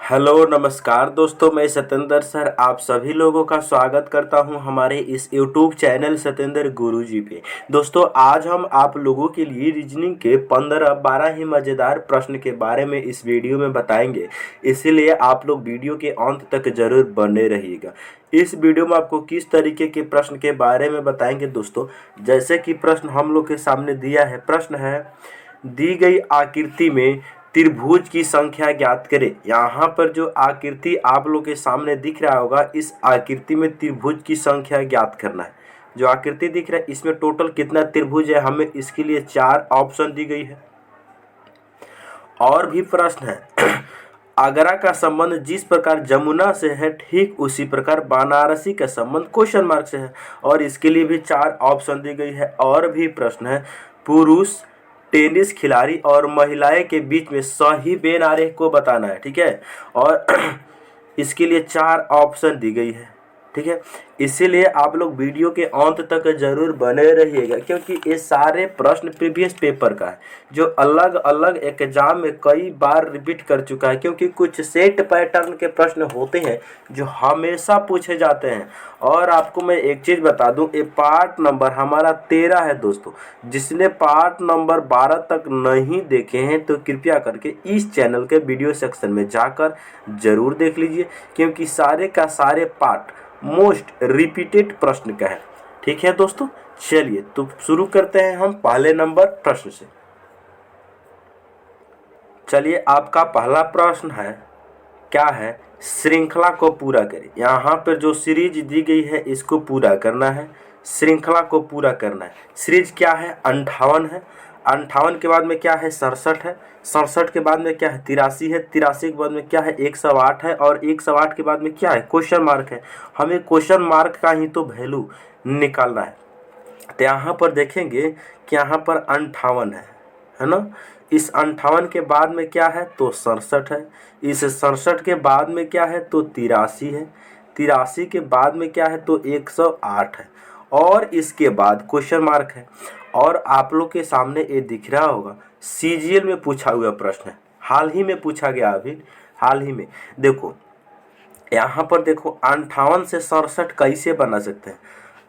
Hello नमस्कार दोस्तों, मैं सत्येंद्र सर आप सभी लोगों का स्वागत करता हूं हमारे इस यूट्यूब चैनल सत्येंद्र गुरुजी पे। दोस्तों आज हम आप लोगों के लिए रीजनिंग के 15-12 ही मज़ेदार प्रश्न के बारे में इस वीडियो में बताएंगे, इसीलिए आप लोग वीडियो के अंत तक जरूर बने रहिएगा। इस वीडियो में आपको किस तरीके के प्रश्न के बारे में बताएंगे दोस्तों, जैसे कि प्रश्न हम लोग के सामने दिया है। प्रश्न है, दी गई आकृति में त्रिभुज की संख्या ज्ञात करें। यहाँ पर जो आकृति आप लोग के सामने दिख रहा होगा, इस आकृति में त्रिभुज की संख्या ज्ञात करना है। जो आकृति दिख रहा है इसमें टोटल कितना त्रिभुज है, हमें इसके लिए 4 ऑप्शन दी गई है। और भी प्रश्न है, आगरा का संबंध जिस प्रकार जमुना से है ठीक उसी प्रकार बनारसी का संबंध क्वेश्चन मार्क से है, और इसके लिए भी 4 ऑप्शन दी गई है। और भी प्रश्न है, पुरुष टेनिस खिलाड़ी और महिलाएं के बीच में सही बेन आरेख को बताना है, ठीक है। और इसके लिए 4 ऑप्शन दी गई है, ठीक है। इसीलिए आप लोग वीडियो के अंत तक जरूर बने रहिएगा, क्योंकि ये सारे प्रश्न प्रीवियस पेपर का है, जो अलग अलग एग्जाम में कई बार रिपीट कर चुका है। क्योंकि कुछ सेट पैटर्न के प्रश्न होते हैं जो हमेशा पूछे जाते हैं। और आपको मैं एक चीज़ बता दूं, ये पार्ट नंबर हमारा 13 है दोस्तों। जिसने पार्ट नंबर 12 तक नहीं देखे हैं तो कृपया करके इस चैनल के वीडियो सेक्शन में जाकर जरूर देख लीजिए, क्योंकि सारे का सारे पार्ट मोस्ट रिपीटेड प्रश्न का है, ठीक है दोस्तों। चलिए तो शुरू करते हैं हम पहले नंबर प्रश्न से। चलिए, आपका पहला प्रश्न है, क्या है, श्रृंखला को पूरा करें। यहाँ पर जो सीरीज दी गई है इसको पूरा करना है, श्रृंखला को पूरा करना है। सीरीज क्या है, 58 है। 58 के बाद में क्या है, 67 है। 67 के बाद में क्या है, 83 है। 83 के बाद में क्या है, 108 है। और 108 के बाद में क्या है, क्वेश्चन मार्क है। हमें क्वेश्चन मार्क का ही तो वैल्यू निकालना है। तो यहाँ पर देखेंगे कि यहाँ पर 58 है ना। इस 58 के बाद में क्या है, तो 67 है। इस 67 के बाद में क्या है, तो 83 है। 83 के बाद में क्या है, तो 108 है। और इसके बाद क्वेश्चन मार्क है। और आप लोग के सामने ये दिख रहा होगा, सीजीएल में पूछा हुआ प्रश्न है, हाल ही में पूछा गया, अभी हाल ही में। देखो यहाँ पर देखो, 58 से 67 कैसे बना सकते हैं,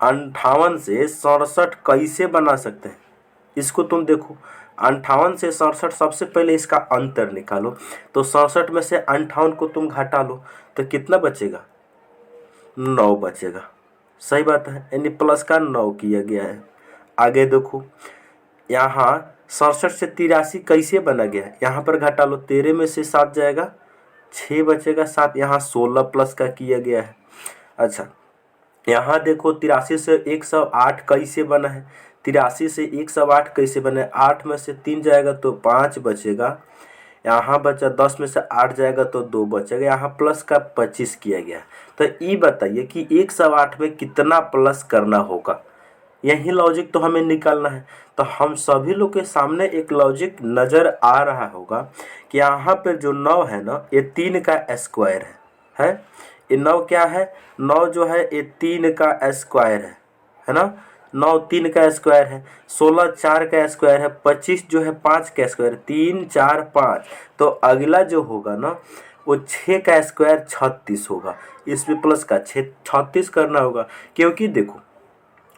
58 से 67 कैसे बना सकते हैं, इसको तुम देखो। 58 से 67 सबसे पहले इसका अंतर निकालो, तो 67 में से 58 को तुम घटा लो तो कितना बचेगा, 9 बचेगा। सही बात है, यानी प्लस का 9 किया गया है। आगे देखो, यहाँ 67 से 83 कैसे बना गया है, यहाँ पर घटा लो, 13 में से 7 जाएगा, 6 बचेगा 7। यहाँ 16 प्लस का किया गया है। अच्छा, यहाँ देखो 83 से 108 कैसे बना है, 83 से 108 कैसे बना है, 8 में से 3 जाएगा तो 5 बचेगा। यहाँ बचा 10 में से 8 जाएगा तो 2 बचेगा। यहाँ प्लस का 25 किया गया। तो ये बताइए कि 108 में कितना प्लस करना होगा, यही लॉजिक तो हमें निकालना है। तो हम सभी लोग के सामने एक लॉजिक नज़र आ रहा होगा कि यहाँ पर जो 9 है ना, ये 3 का स्क्वायर है। ये 9 क्या है, 9 जो है ये 3 का स्क्वायर है ना। 9 3 का स्क्वायर है, 16 4 का स्क्वायर है, 25 जो है 5 का स्क्वायर, 3 4 5। तो अगला जो होगा ना, वो 6 का स्क्वायर 36 होगा। इसमें प्लस का 36 करना होगा, क्योंकि देखो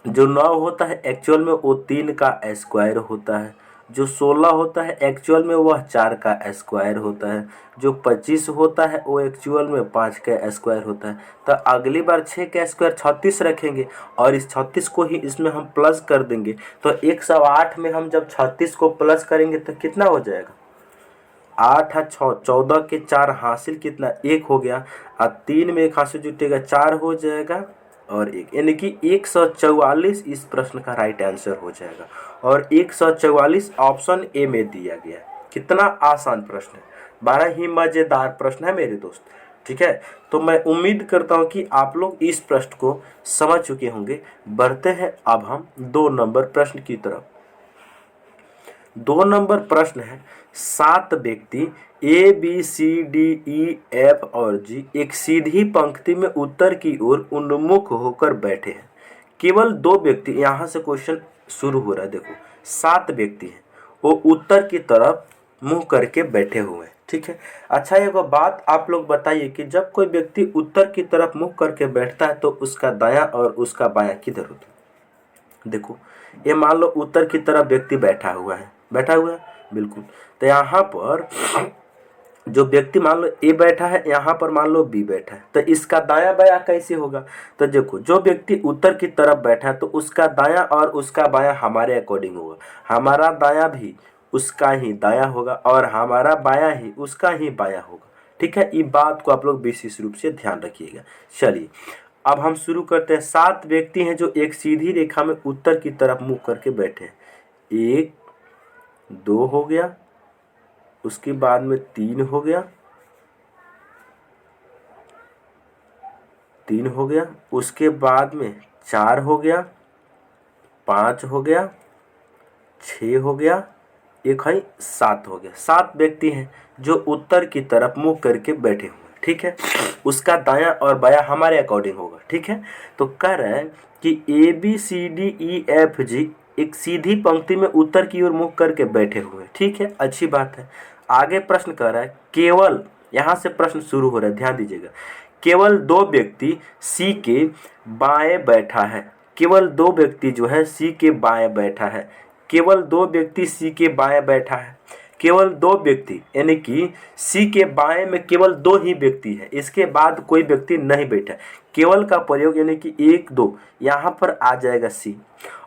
जो 9 होता है एक्चुअल में वो 3 का स्क्वायर होता है। जो 16 होता है एक्चुअल में वह 4 का स्क्वायर होता है। जो 25 होता है वो एक्चुअल में 5 का स्क्वायर होता है। तो अगली बार 6 का स्क्वायर 36 रखेंगे और इस 36 को ही इसमें हम प्लस कर देंगे। तो 108 में हम जब 36 को प्लस करेंगे तो कितना हो जाएगा, 8 है 6, 14 के 4 हासिल कितना, 1 हो गया। और 3 में 1 हासिल जुटेगा, 4 हो जाएगा और 1, यानी कि 144 इस प्रश्न का राइट आंसर हो जाएगा। और 144 ऑप्शन ए में दिया गया है। कितना आसान प्रश्न है, बड़ा ही मज़ेदार प्रश्न है मेरे दोस्त, ठीक है। तो मैं उम्मीद करता हूँ कि आप लोग इस प्रश्न को समझ चुके होंगे। बढ़ते हैं अब हम 2 नंबर प्रश्न की तरफ। 2 नंबर प्रश्न है, 7 व्यक्ति A B C D E F और जी एक सीधी पंक्ति में उत्तर की ओर उन्मुख होकर बैठे हैं। केवल 2 व्यक्ति, यहाँ से क्वेश्चन शुरू हो रहा है। देखो 7 व्यक्ति हैं, वो उत्तर की तरफ मुंह करके बैठे हुए हैं, ठीक है। अच्छा, एगो बात आप लोग बताइए कि जब कोई व्यक्ति उत्तर की तरफ मुंह करके बैठता है तो उसका दायां और उसका बायां किधर होता है? देखो, ये मान लो उत्तर की तरफ व्यक्ति बैठा हुआ है, बिल्कुल। तो यहाँ पर जो व्यक्ति मान लो ए बैठा है, यहाँ पर मान लो बी बैठा है, तो इसका दायां बायां कैसे होगा? तो देखो, जो व्यक्ति उत्तर की तरफ बैठा है तो उसका दायां और उसका बायां हमारे अकॉर्डिंग होगा। हमारा दायां भी उसका ही दायां होगा और हमारा बायां ही उसका ही बायां होगा। ठीक है, ये बात को आप लोग विशेष रूप से ध्यान रखिएगा। चलिए, अब हम शुरू करते हैं। 7 व्यक्ति हैं जो एक सीधी रेखा में उत्तर की तरफ मुँह करके बैठे हैं। 1 2 हो गया, उसके बाद में 3 हो गया, 3 हो गया, उसके बाद में 4 हो गया, 5 हो गया, 6 हो गया, एक है 7 हो गया। 7 व्यक्ति हैं जो उत्तर की तरफ मुंह करके बैठे हुए हैं। ठीक है, उसका दायां और बायां हमारे अकॉर्डिंग होगा। ठीक है, तो कह रहे हैं कि ABCDEFG एक सीधी पंक्ति में उत्तर की ओर मुंह करके बैठे हुए। ठीक है, अच्छी बात है। आगे प्रश्न कर रहा है, केवल, यहाँ से प्रश्न शुरू हो रहा है, ध्यान दीजिएगा। केवल 2 व्यक्ति सी के बाएं बैठा है। केवल 2 व्यक्ति जो है सी के बाएं बैठा है। केवल 2 व्यक्ति सी के बाएं बैठा है। केवल 2 व्यक्ति, यानी कि सी के बाएं में केवल 2 ही व्यक्ति है, इसके बाद कोई व्यक्ति नहीं बैठा। केवल का प्रयोग यानी कि 1 2 यहाँ पर आ जाएगा सी,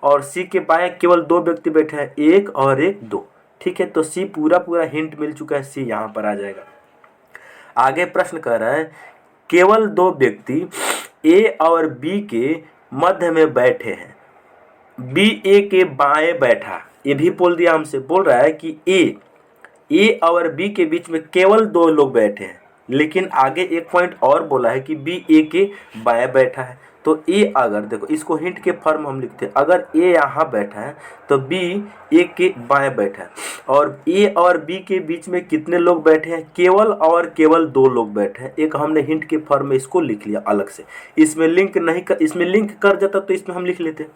और सी के बाएं केवल 2 व्यक्ति बैठे हैं, 1 और 1 2। ठीक है, तो सी पूरा हिंट मिल चुका है, सी यहाँ पर आ जाएगा। आगे प्रश्न कर रहा है, केवल 2 व्यक्ति ए और बी के मध्य में बैठे हैं। बी ए के बाएं बैठा, ये भी बोल दिया हमसे। बोल रहा है कि ए और बी के बीच में केवल 2 लोग बैठे हैं, लेकिन आगे एक पॉइंट और बोला है कि बी ए के बाएं बैठा है। तो ए, अगर देखो इसको हिंट के फॉर्म हम लिखते हैं, अगर ए यहाँ बैठा है तो बी ए के बाएं बैठा है, और ए और बी के बीच में कितने लोग बैठे हैं? केवल और केवल 2 लोग बैठे हैं। एक हमने हिंट के फॉर्म में इसको लिख लिया अलग से, इसमें लिंक नहीं कर, इसमें लिंक कर जाता तो इसमें हम लिख लेते।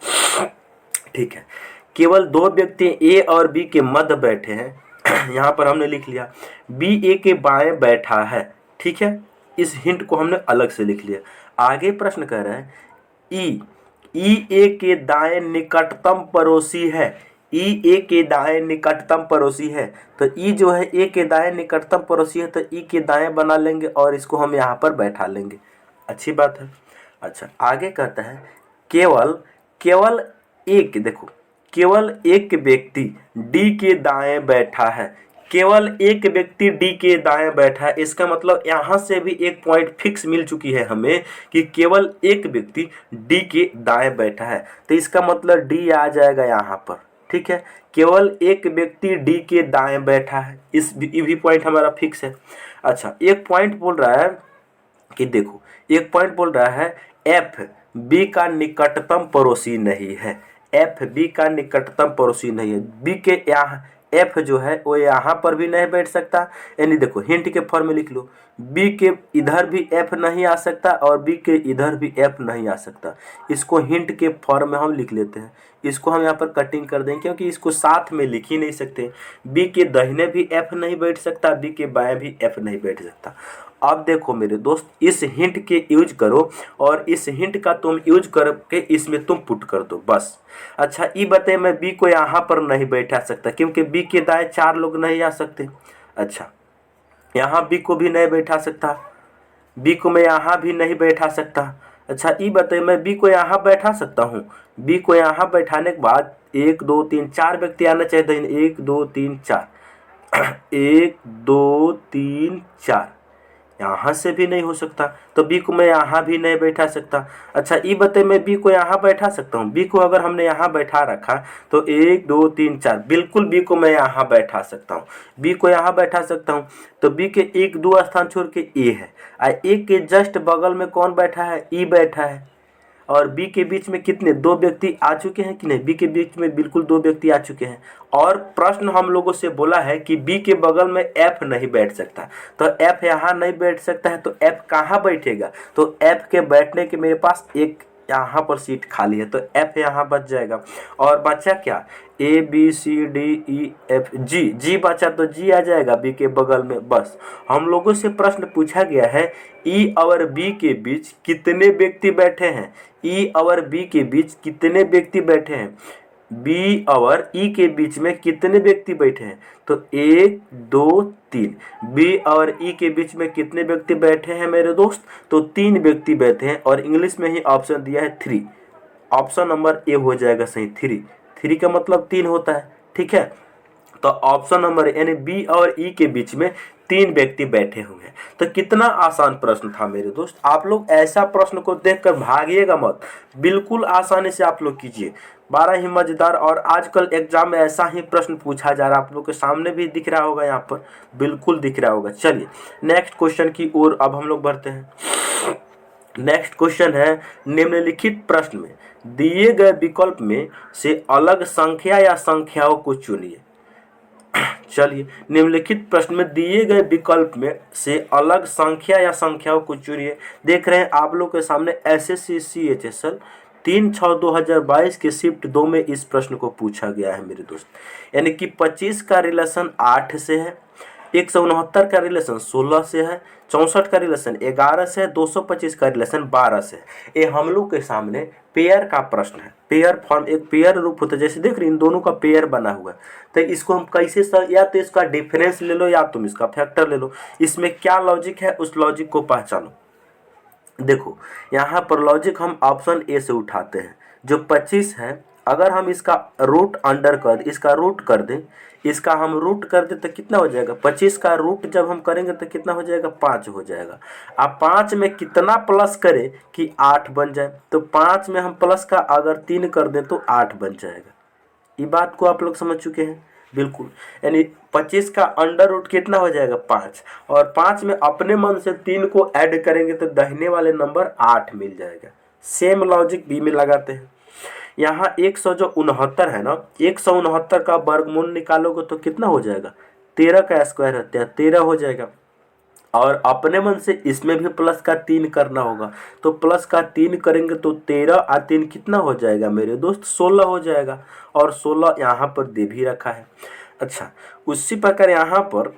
ठीक है, केवल 2 व्यक्ति ए और बी के मध्य बैठे हैं, यहाँ पर हमने लिख लिया। बी ए के बाएं बैठा है। ठीक है, इस हिंट को हमने अलग से लिख लिया। आगे प्रश्न कर रहे हैं, ई ए के दाएं निकटतम पड़ोसी है। ई ए के दाएं निकटतम पड़ोसी है, तो ई जो है ए के दाएं निकटतम पड़ोसी है, तो ई के दाएं बना लेंगे और इसको हम यहाँ पर बैठा लेंगे। अच्छी बात है। अच्छा, आगे कहता है, केवल एक, देखो, केवल एक व्यक्ति डी के दाएं बैठा है। केवल एक व्यक्ति डी के दाएं बैठा है, इसका मतलब यहाँ से भी एक पॉइंट फिक्स मिल चुकी है हमें कि केवल एक व्यक्ति डी के दाएं बैठा है, तो इसका मतलब डी आ जाएगा यहाँ पर। ठीक है, केवल एक व्यक्ति डी के दाएं बैठा है, इस भी पॉइंट हमारा फिक्स है। अच्छा, एक पॉइंट बोल रहा है कि देखो, एक पॉइंट बोल रहा है एफ बी का निकटतम पड़ोसी नहीं है। एफ बी का निकटतम पड़ोसी नहीं है। बी के यहाँ एफ जो है वो यहाँ पर भी नहीं बैठ सकता, यानी देखो हिंट के फॉर्म में लिख लो, बी के इधर भी एफ नहीं आ सकता और बी के इधर भी एफ नहीं आ सकता। इसको हिंट के फॉर्म में हम लिख लेते हैं। इसको हम यहाँ पर कटिंग कर देंगे क्योंकि इसको साथ में लिख ही नहीं सकते। बी के दाहिने भी एफ नहीं बैठ सकता, बी के बाएं भी एफ नहीं बैठ सकता। अब देखो मेरे दोस्त, इस हिंट के यूज करो और इस हिंट का तुम यूज करके इसमें तुम पुट कर दो बस। अच्छा, ये बताइए, मैं बी को यहाँ पर नहीं बैठा सकता क्योंकि बी के दाएं 4 लोग नहीं आ सकते। अच्छा, यहाँ बी को भी नहीं बैठा सकता, बी को मैं यहाँ भी नहीं बैठा सकता। अच्छा, ये बताइए, मैं बी को यहाँ बैठा सकता हूँ। बी को यहाँ बैठाने के बाद 1 2 3 4 व्यक्ति आना चाहिए। 1 2 3 4 1 2 3 4, यहाँ से भी नहीं हो सकता, तो बी को मैं यहाँ भी नहीं बैठा सकता। अच्छा, ये बताइए, मैं बी को यहाँ बैठा सकता हूँ। बी को अगर हमने यहाँ बैठा रखा तो 1 2 3 4, बिल्कुल बी को मैं यहाँ बैठा सकता हूँ। बी को यहाँ बैठा सकता हूँ, तो बी के 1 2 स्थान छोड़ के ए है, और ए के जस्ट बगल में कौन बैठा है? ई बैठा है। और बी के बीच में कितने 2 व्यक्ति आ चुके हैं कि नहीं? बी के बीच में बिल्कुल 2 व्यक्ति आ चुके हैं। और प्रश्न हम लोगों से बोला है कि बी के बगल में एफ नहीं बैठ सकता, तो एफ यहाँ नहीं बैठ सकता है, तो एफ कहाँ बैठेगा? तो एफ के बैठने के मेरे पास एक यहाँ पर सीट खाली है तो एफ यहाँ बच जाएगा। और बचा क्या, A B C D E F G, G बचा तो जी आ जाएगा बी के बगल में। बस हम लोगों से प्रश्न पूछा गया है ई और बी के बीच कितने व्यक्ति बैठे हैं, ई और बी के बीच कितने व्यक्ति बैठे हैं, बी और ई के बीच में कितने व्यक्ति बैठे हैं। तो 1 2 3, बी और ई के बीच में कितने व्यक्ति बैठे हैं मेरे दोस्त, तो 3 व्यक्ति बैठे हैं। और इंग्लिश में ही ऑप्शन दिया है 3, ऑप्शन नंबर ए हो जाएगा सही। 3 का मतलब 3 होता है, ठीक है। तो ऑप्शन नंबर यानी बी और ई के बीच में 3 व्यक्ति बैठे हुए हैं। तो कितना आसान प्रश्न था मेरे दोस्त। आप लोग ऐसा प्रश्न को देखकर भागिएगा मत, बिल्कुल आसानी से आप लोग कीजिए, बड़ा ही मजेदार। और आजकल एग्जाम में ऐसा ही प्रश्न पूछा जा रहा है, आप लोग के सामने भी दिख रहा होगा, यहाँ पर बिल्कुल दिख रहा होगा। चलिए नेक्स्ट क्वेश्चन की ओर अब हम लोग बढ़ते हैं। नेक्स्ट क्वेश्चन है, निम्नलिखित प्रश्न में दिए गए विकल्प में से अलग संख्या या संख्याओं को चुनिए। चलिए निम्नलिखित प्रश्न में दिए गए विकल्प में से अलग संख्या या संख्याओं को चुनिए। देख रहे हैं आप लोग के सामने SSC CHSL 3/6/2022 के शिफ्ट 2 में इस प्रश्न को पूछा गया है मेरे दोस्त। यानी कि 25 का रिलेशन 8 से है, 169 का रिलेशन 16 से है, 64 का रिलेशन 11 से है, 225 का रिलेशन 12 से है। ये हम लोग के सामने पेयर का प्रश्न है। पेयर फॉर्म एक पेयर रूप होता है, जैसे देख रहे हैं इन दोनों का पेयर बना हुआ है। तो इसको हम कैसे या तो इसका डिफरेंस ले लो या तुम इसका फैक्टर ले लो। इसमें क्या लॉजिक है उस लॉजिक को पहचानो। देखो यहाँ पर लॉजिक हम ऑप्शन ए से उठाते हैं। जो 25 है अगर हम इसका रूट अंडर कर इसका रूट कर दें, इसका हम रूट कर दें तो कितना हो जाएगा, 25 का रूट जब हम करेंगे तो कितना हो जाएगा, 5 हो जाएगा। अब 5 में कितना प्लस करें कि 8 बन जाए, तो 5 में हम प्लस का अगर 3 कर दें तो 8 बन जाएगा। ये बात को आप लोग समझ चुके हैं बिल्कुल। यानी 25 का अंडर रूट कितना हो जाएगा, 5, और 5 में अपने मन से 3 को ऐड करेंगे तो दाहिने वाले नंबर 8 मिल जाएगा। सेम लॉजिक बी में लगाते हैं। यहाँ 169 है ना, 169 का वर्गमूल निकालोगे तो कितना हो जाएगा, 13 का स्क्वायर होता है 13 हो जाएगा। और अपने मन से इसमें भी प्लस का 3 करना होगा, तो प्लस का 3 करेंगे तो 13 और 3 कितना हो जाएगा मेरे दोस्त, 16 हो जाएगा। और 16 यहाँ पर दे भी रखा है। अच्छा उसी प्रकार यहाँ पर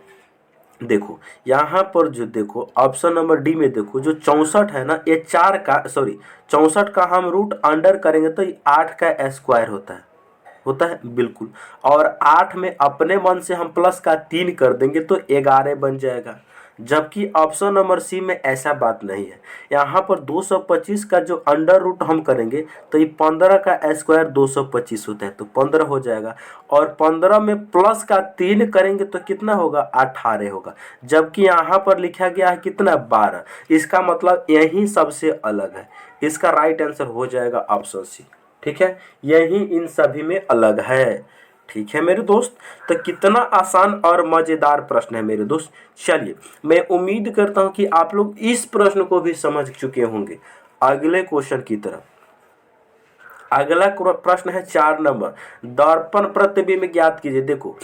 देखो, यहाँ पर जो देखो ऑप्शन नंबर डी में देखो जो 64 है ना, ये 64 का हम रूट अंडर करेंगे तो ये 8 का स्क्वायर होता है बिल्कुल। और 8 में अपने मन से हम प्लस का 3 कर देंगे तो 11 बन जाएगा। जबकि ऑप्शन नंबर सी में ऐसा बात नहीं है। यहाँ पर 225 का जो अंडर रूट हम करेंगे तो ये 15 का स्क्वायर 225 होता है, तो 15 हो जाएगा। और 15 में प्लस का 3 करेंगे तो कितना होगा, 18 होगा। जबकि यहाँ पर लिखा गया है कितना, 12। इसका मतलब यही सबसे अलग है। इसका राइट आंसर हो जाएगा ऑप्शन सी। ठीक है, यही इन सभी में अलग है। ठीक है मेरे दोस्त, तो कितना आसान और मज़ेदार प्रश्न है मेरे दोस्त। चलिए मैं उम्मीद करता हूं कि आप लोग इस प्रश्न को भी समझ चुके होंगे। अगले क्वेश्चन की तरफ, अगला प्रश्न है 4 नंबर, दर्पण प्रतिबिंब ज्ञात कीजिए। देखो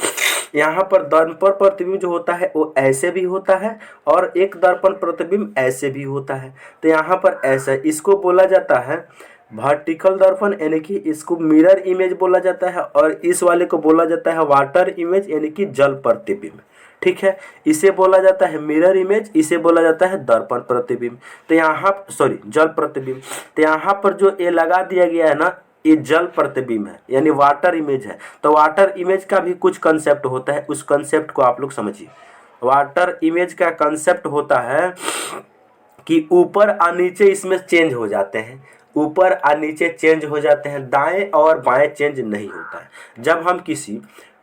यहाँ पर दर्पण प्रतिबिंब जो होता है वो ऐसे भी होता है और एक दर्पण प्रतिबिंब ऐसे भी होता है। तो यहाँ पर ऐसा, इसको बोला जाता है वर्टिकल दर्पण, यानी कि इसको मिरर इमेज बोला जाता है, और इस वाले को बोला जाता है वाटर इमेज यानी कि जल प्रतिबिंब। ठीक है, इसे बोला जाता है मिरर इमेज, इसे बोला जाता है दर्पण प्रतिबिंब। तो यहाँ जल प्रतिबिंब। तो यहाँ पर जो ये लगा दिया गया है ना, ये जल प्रतिबिंब है यानी वाटर इमेज है। तो वाटर इमेज का भी कुछ कंसेप्ट होता है, उस कंसेप्ट को आप लोग समझिए। वाटर इमेज का कंसेप्ट होता है कि ऊपर और नीचे इसमें चेंज हो जाते हैं, ऊपर और नीचे चेंज हो जाते हैं, दाएं और बाएं चेंज नहीं होता है। जब हम किसी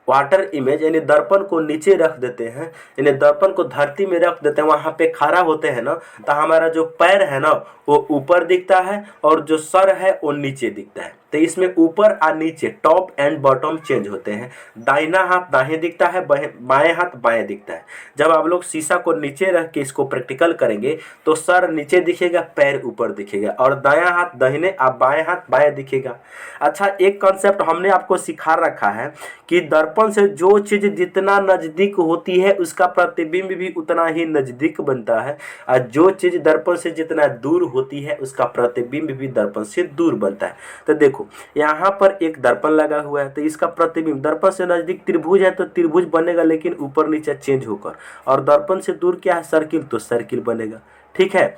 वाटर इमेज यानी दर्पण को नीचे रख देते हैं, यानी दर्पण को धरती में रख देते हैं, वहाँ पे खड़ा होते हैं ना, तो हमारा जो पैर है ना वो ऊपर दिखता है और जो सर है वो नीचे दिखता है। तो इसमें ऊपर और नीचे टॉप एंड बॉटम चेंज होते हैं। दाहिना हाथ दाएं दिखता है, बाएं हाथ बाएं दिखता है। जब आप लोग शीशा को नीचे रख के इसको प्रैक्टिकल करेंगे तो सर नीचे दिखेगा, पैर ऊपर दिखेगा, और दायां हाथ दाहिने और बाएं हाथ बाएं दिखेगा। अच्छा, एक कॉन्सेप्ट हमने आपको सिखा रखा है कि दर्पण से जो चीज जितना नजदीक होती है उसका प्रतिबिंब भी उतना ही नजदीक बनता है, और जो चीज दर्पण से जितना दूर होती है उसका प्रतिबिंब भी दर्पण से दूर बनता है। तो देखो यहाँ पर एक दर्पण लगा हुआ है, तो इसका प्रतिबिंब दर्पण से नजदीक त्रिभुज है तो त्रिभुज बनेगा, लेकिन ऊपर नीचे चेंज होकर, और दर्पण से दूर क्या है, सर्किल, तो सर्किल बनेगा। ठीक है,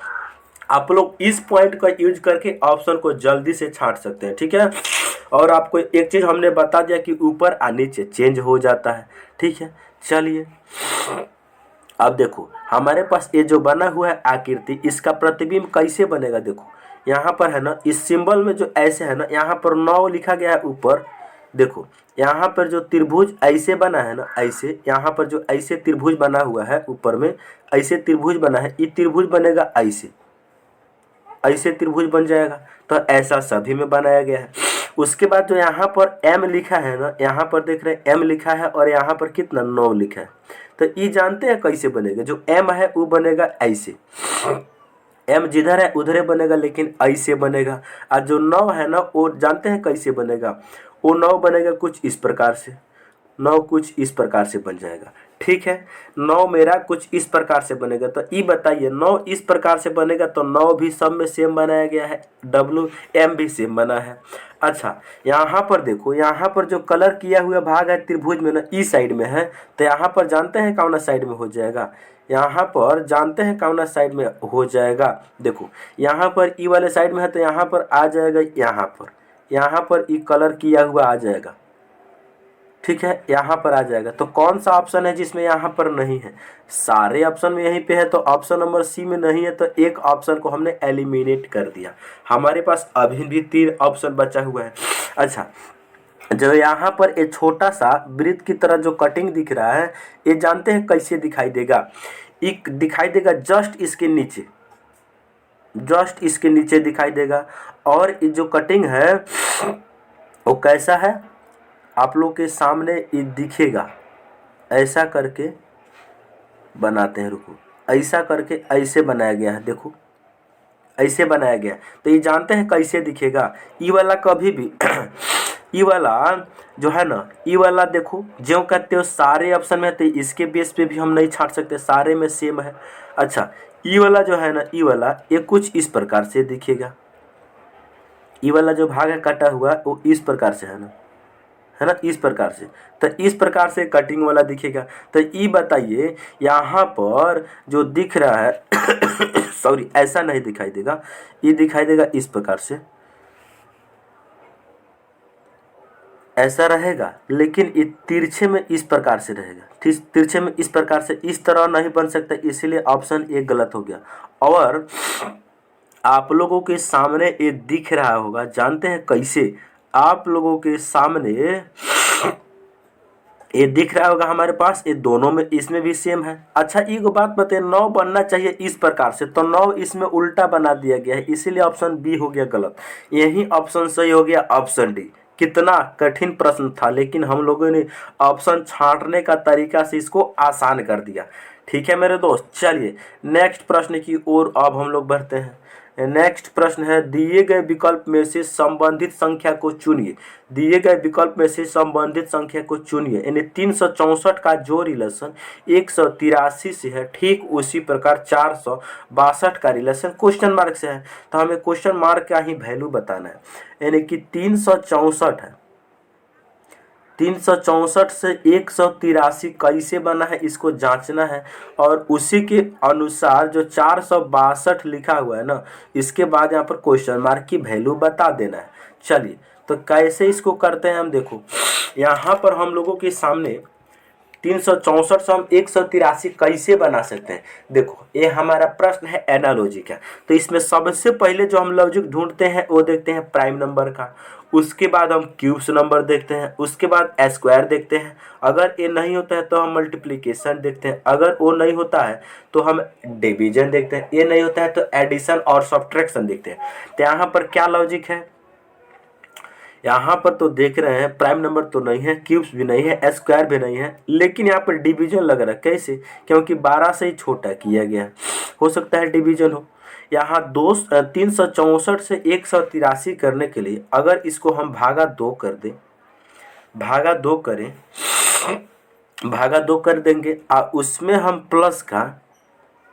आप लोग इस पॉइंट का यूज करके ऑप्शन को जल्दी से छांट सकते हैं। ठीक है, और आपको एक चीज हमने बता दिया कि ऊपर और नीचे चेंज हो जाता है। ठीक है, चलिए अब देखो हमारे पास ये जो बना हुआ है आकृति, इसका प्रतिबिंब कैसे बनेगा। देखो यहाँ पर है ना, इस सिंबल में जो ऐसे है ना, यहाँ पर 9 लिखा गया है ऊपर। देखो यहाँ पर जो त्रिभुज ऐसे बना है ना, ऐसे यहाँ पर जो ऐसे त्रिभुज बना हुआ है ऊपर में, ऐसे त्रिभुज बना है, ये त्रिभुज बनेगा ऐसे, ऐसे त्रिभुज बन जाएगा। तो ऐसा सभी में बनाया गया है। उसके बाद जो यहाँ पर m लिखा है ना, यहाँ पर देख रहे हैं m लिखा है, और यहाँ पर कितना 9 लिखा है। तो ये जानते हैं कैसे बनेगा, जो m है वो बनेगा ऐसे, m जिधर है उधर बनेगा, लेकिन ऐसे बनेगा। और जो 9 है ना, वो जानते हैं कैसे बनेगा, वो 9 बनेगा कुछ इस प्रकार से, 9 कुछ इस प्रकार से बन जाएगा। ठीक है, 9 मेरा कुछ इस प्रकार से बनेगा। तो ये बताइए 9 इस प्रकार से बनेगा तो 9 भी सब में सेम बनाया गया है, WM भी सेम बना है। अच्छा, यहाँ पर देखो, यहाँ पर जो कलर किया हुआ भाग है त्रिभुज में ना, ई साइड में है, तो यहाँ पर जानते हैं कौन साइड में हो जाएगा, यहाँ पर जानते हैं कौन साइड में हो जाएगा। देखो यहाँ पर ई वाले साइड में है तो यहाँ पर आ जाएगा, यहाँ पर ई कलर किया हुआ आ जाएगा। ठीक है, यहाँ पर आ जाएगा। तो कौन सा ऑप्शन है जिसमें यहाँ पर नहीं है, सारे ऑप्शन में यहीं पे है, तो ऑप्शन नंबर सी में नहीं है, तो एक ऑप्शन को हमने एलिमिनेट कर दिया। हमारे पास अभी भी 3 ऑप्शन बचा हुआ है। अच्छा, जो यहाँ पर एक छोटा सा वृत्त की तरह जो कटिंग दिख रहा है, ये जानते हैं कैसे दिखाई देगा, एक दिखाई देगा जस्ट इसके नीचे, जस्ट इसके नीचे दिखाई देगा। और ये जो कटिंग है वो कैसा है, आप लोग के सामने ये दिखेगा, ऐसा करके बनाते हैं। रुको, ऐसा करके ऐसे बनाया गया है, देखो ऐसे बनाया गया है। तो ये जानते हैं कैसे दिखेगा, ई वाला कभी भी ई वाला जो है ना, ई वाला देखो जो कहते हो सारे ऑप्शन में, तो इसके बेस पे भी हम नहीं छाट सकते, सारे में सेम है। अच्छा, ई वाला जो है ना, ई वाला ये कुछ इस प्रकार से दिखेगा, ई वाला जो भाग है कटा हुआ वो इस प्रकार से है ना, इस प्रकार से। तो इस प्रकार से कटिंग वाला दिखेगा। तो ये बताइए यहाँ पर जो दिख रहा है सॉरी, ऐसा नहीं दिखाई देगा, ये दिखाई देगा इस प्रकार से, ऐसा रहेगा, लेकिन ये तिरछे में इस प्रकार से रहेगा। ठीक, तिरछे में इस प्रकार से, इस तरह नहीं बन सकता, इसीलिए ऑप्शन ए गलत हो गया। और आप लोगों के सामने ये दिख रहा होगा, जानते हैं कैसे, आप लोगों के सामने ये दिख रहा होगा हमारे पास, ये दोनों में, इसमें भी सेम है। अच्छा, एक बात बताइए, 9 बनना चाहिए इस प्रकार से, तो 9 इसमें उल्टा बना दिया गया है, इसीलिए ऑप्शन बी हो गया गलत। यही ऑप्शन सही हो गया, ऑप्शन डी। कितना कठिन प्रश्न था, लेकिन हम लोगों ने ऑप्शन छांटने का तरीका से इसको आसान कर दिया। ठीक है मेरे दोस्त, चलिए नेक्स्ट प्रश्न की ओर अब हम लोग बढ़ते हैं। नेक्स्ट प्रश्न है, दिए गए विकल्प में से संबंधित संख्या को चुनिए। दिए गए विकल्प में से संबंधित संख्या को चुनिए, यानी 364 का जो रिलेशन 183 से है, ठीक उसी प्रकार 462 का रिलेशन क्वेश्चन मार्क से है। तो हमें क्वेश्चन मार्क का ही वैल्यू बताना है, यानी कि 364 है, 364 से 183 कैसे बना है इसको जांचना है, और उसी के अनुसार जो 462 लिखा हुआ है ना, इसके बाद यहाँ पर क्वेश्चन मार्क की वैल्यू बता देना है। चलिए तो कैसे इसको करते हैं हम, देखो यहाँ पर हम लोगों के सामने 364 से हम 183 कैसे बना सकते हैं। देखो ये हमारा प्रश्न है एनालॉजी का, तो इसमें सबसे पहले जो हम लॉजिक ढूंढते हैं वो देखते हैं प्राइम नंबर का, उसके बाद हम क्यूब्स नंबर देखते हैं, उसके बाद स्क्वायर देखते हैं, अगर ये नहीं होता है तो हम मल्टीप्लिकेशन देखते हैं, अगर वो नहीं होता है तो हम डिवीजन देखते हैं, ये नहीं होता है तो एडिशन और सब्ट्रैक्शन देखते हैं। तो यहाँ पर क्या लॉजिक है, यहाँ पर तो देख रहे हैं प्राइम नंबर तो नहीं है, क्यूब्स भी नहीं है, स्क्वायर भी नहीं है, लेकिन यहाँ पर डिवीजन लग रहा है। कैसे? क्योंकि 12 से ही छोटा किया गया है, हो सकता है डिवीजन हो। यहाँ 364 से 183 करने के लिए अगर इसको हम भागा 2 कर दें, भागा 2 करें, भागा 2 कर देंगे और उसमें हम प्लस का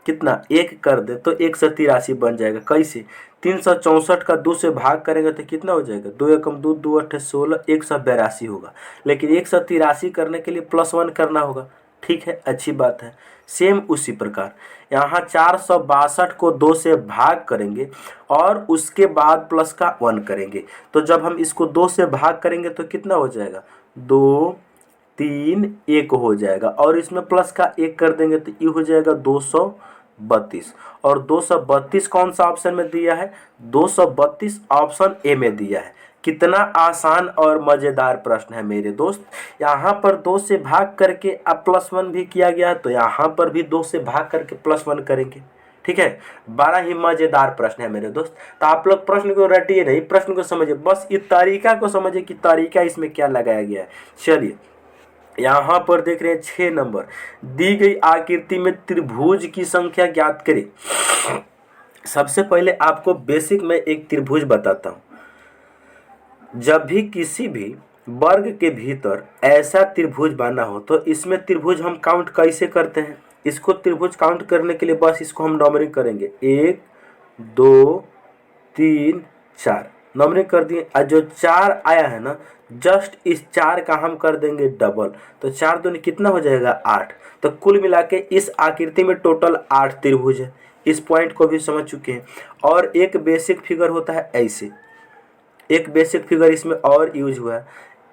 कितना 1 कर दे तो 183 बन जाएगा। कैसे? 364 का 2 से भाग करेंगे तो कितना हो जाएगा? 2 एकम 2, 2 अट्ठे 16, 182 होगा। लेकिन 183 करने के लिए +1 करना होगा। ठीक है, अच्छी बात है। सेम उसी प्रकार यहाँ 462 को 2 से भाग करेंगे और उसके बाद प्लस का 1 करेंगे। तो जब हम इसको 2 से भाग करेंगे तो कितना हो जाएगा? 2, 3, 1 हो जाएगा और इसमें प्लस का 1 कर देंगे तो ये हो जाएगा 232। और 232 कौन सा ऑप्शन में दिया है? 232 ऑप्शन ए में दिया है। कितना आसान और मज़ेदार प्रश्न है मेरे दोस्त। यहाँ पर 2 से भाग करके अब +1 भी किया गया, तो यहाँ पर भी 2 से भाग करके +1 करेंगे। ठीक है, बड़ा ही मज़ेदार प्रश्न है मेरे दोस्त। तो आप लोग प्रश्न को रटिए नहीं, प्रश्न को समझिए, बस इस तरीका को समझिए कि तरीका इसमें क्या लगाया गया है। चलिए, यहाँ पर देख रहे हैं 6 नंबर, दी गई आकृति में त्रिभुज की संख्या ज्ञात करें। सबसे पहले आपको बेसिक में एक त्रिभुज बताता हूँ। जब भी किसी भी वर्ग के भीतर ऐसा त्रिभुज बना हो तो इसमें त्रिभुज हम काउंट कैसे करते हैं? इसको त्रिभुज काउंट करने के लिए बस इसको हम नंबरिंग करेंगे, 1, 2, 3, 4 नंबरिंग कर दिए। और जो 4 आया है ना, जस्ट इस 4 का हम कर देंगे डबल, तो 4 दूनी कितना हो जाएगा? 8। तो कुल मिला के इस आकृति में टोटल 8 त्रिभुज है। इस पॉइंट को भी समझ चुके हैं। और एक बेसिक फिगर होता है ऐसे, एक बेसिक फिगर इसमें और यूज हुआ है।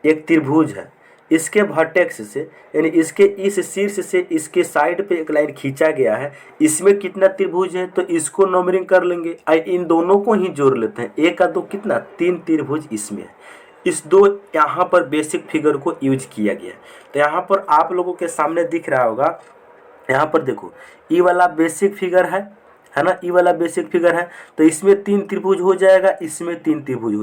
एक त्रिभुज है, इसके वर्टेक्स से यानी इसके इस शीर्ष से इसके साइड पे एक लाइन खींचा गया है। इसमें कितना त्रिभुज है तो इसको नंबरिंग कर लेंगे, इन दोनों को ही जोड़ लेते हैं। 1 का 2 कितना? 3 त्रिभुज इसमें है। इस 2 यहाँ पर बेसिक फिगर को यूज किया गया है। तो यहाँ पर आप लोगों के सामने दिख रहा होगा, यहाँ पर देखो ई वाला बेसिक फिगर है ना, ई वाला बेसिक फिगर है। तो इसमें 3 त्रिभुज हो जाएगा, इसमें 3 त्रिभुज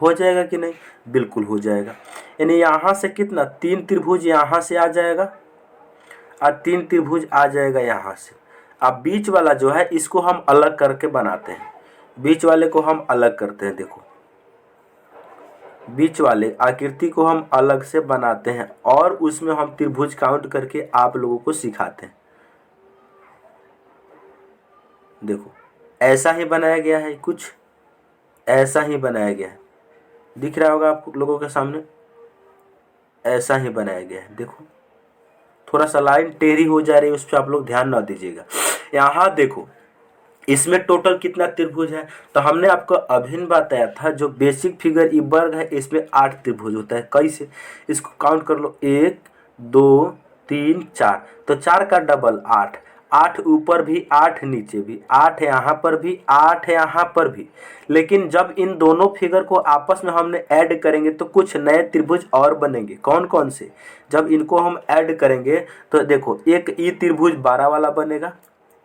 हो जाएगा कि नहीं? बिल्कुल हो जाएगा। यानी यहाँ से कितना 3 त्रिभुज यहाँ से आ जाएगा और 3 त्रिभुज आ जाएगा यहाँ से। अब बीच वाला जो है इसको हम अलग करके बनाते हैं, बीच वाले को हम अलग करते हैं। देखो, बीच वाले आकृति को हम अलग से बनाते हैं और उसमें हम त्रिभुज काउंट करके आप लोगों को सिखाते हैं। देखो, ऐसा ही बनाया गया है, कुछ ऐसा ही बनाया गया है, दिख रहा होगा आप लोगों के सामने, ऐसा ही बनाया गया है। देखो, थोड़ा सा लाइन टेढ़ी हो जा रही है, उस पर आप लोग ध्यान ना दीजिएगा। यहाँ देखो, इसमें टोटल कितना त्रिभुज है? तो हमने आपको अभिन्न बताया था, जो बेसिक फिगर ई वर्ग है इसमें 8 त्रिभुज होता है। कैसे? इसको काउंट कर लो, 1, 2, 3, 4। तो 4 का डबल 8, 8 ऊपर भी 8 नीचे भी, 8 यहाँ पर भी 8 यहाँ पर भी। लेकिन जब इन दोनों फिगर को आपस में हमने ऐड करेंगे तो कुछ नए त्रिभुज और बनेंगे। कौन कौन से? जब इनको हम ऐड करेंगे तो देखो, एक ई त्रिभुज 12 वाला बनेगा,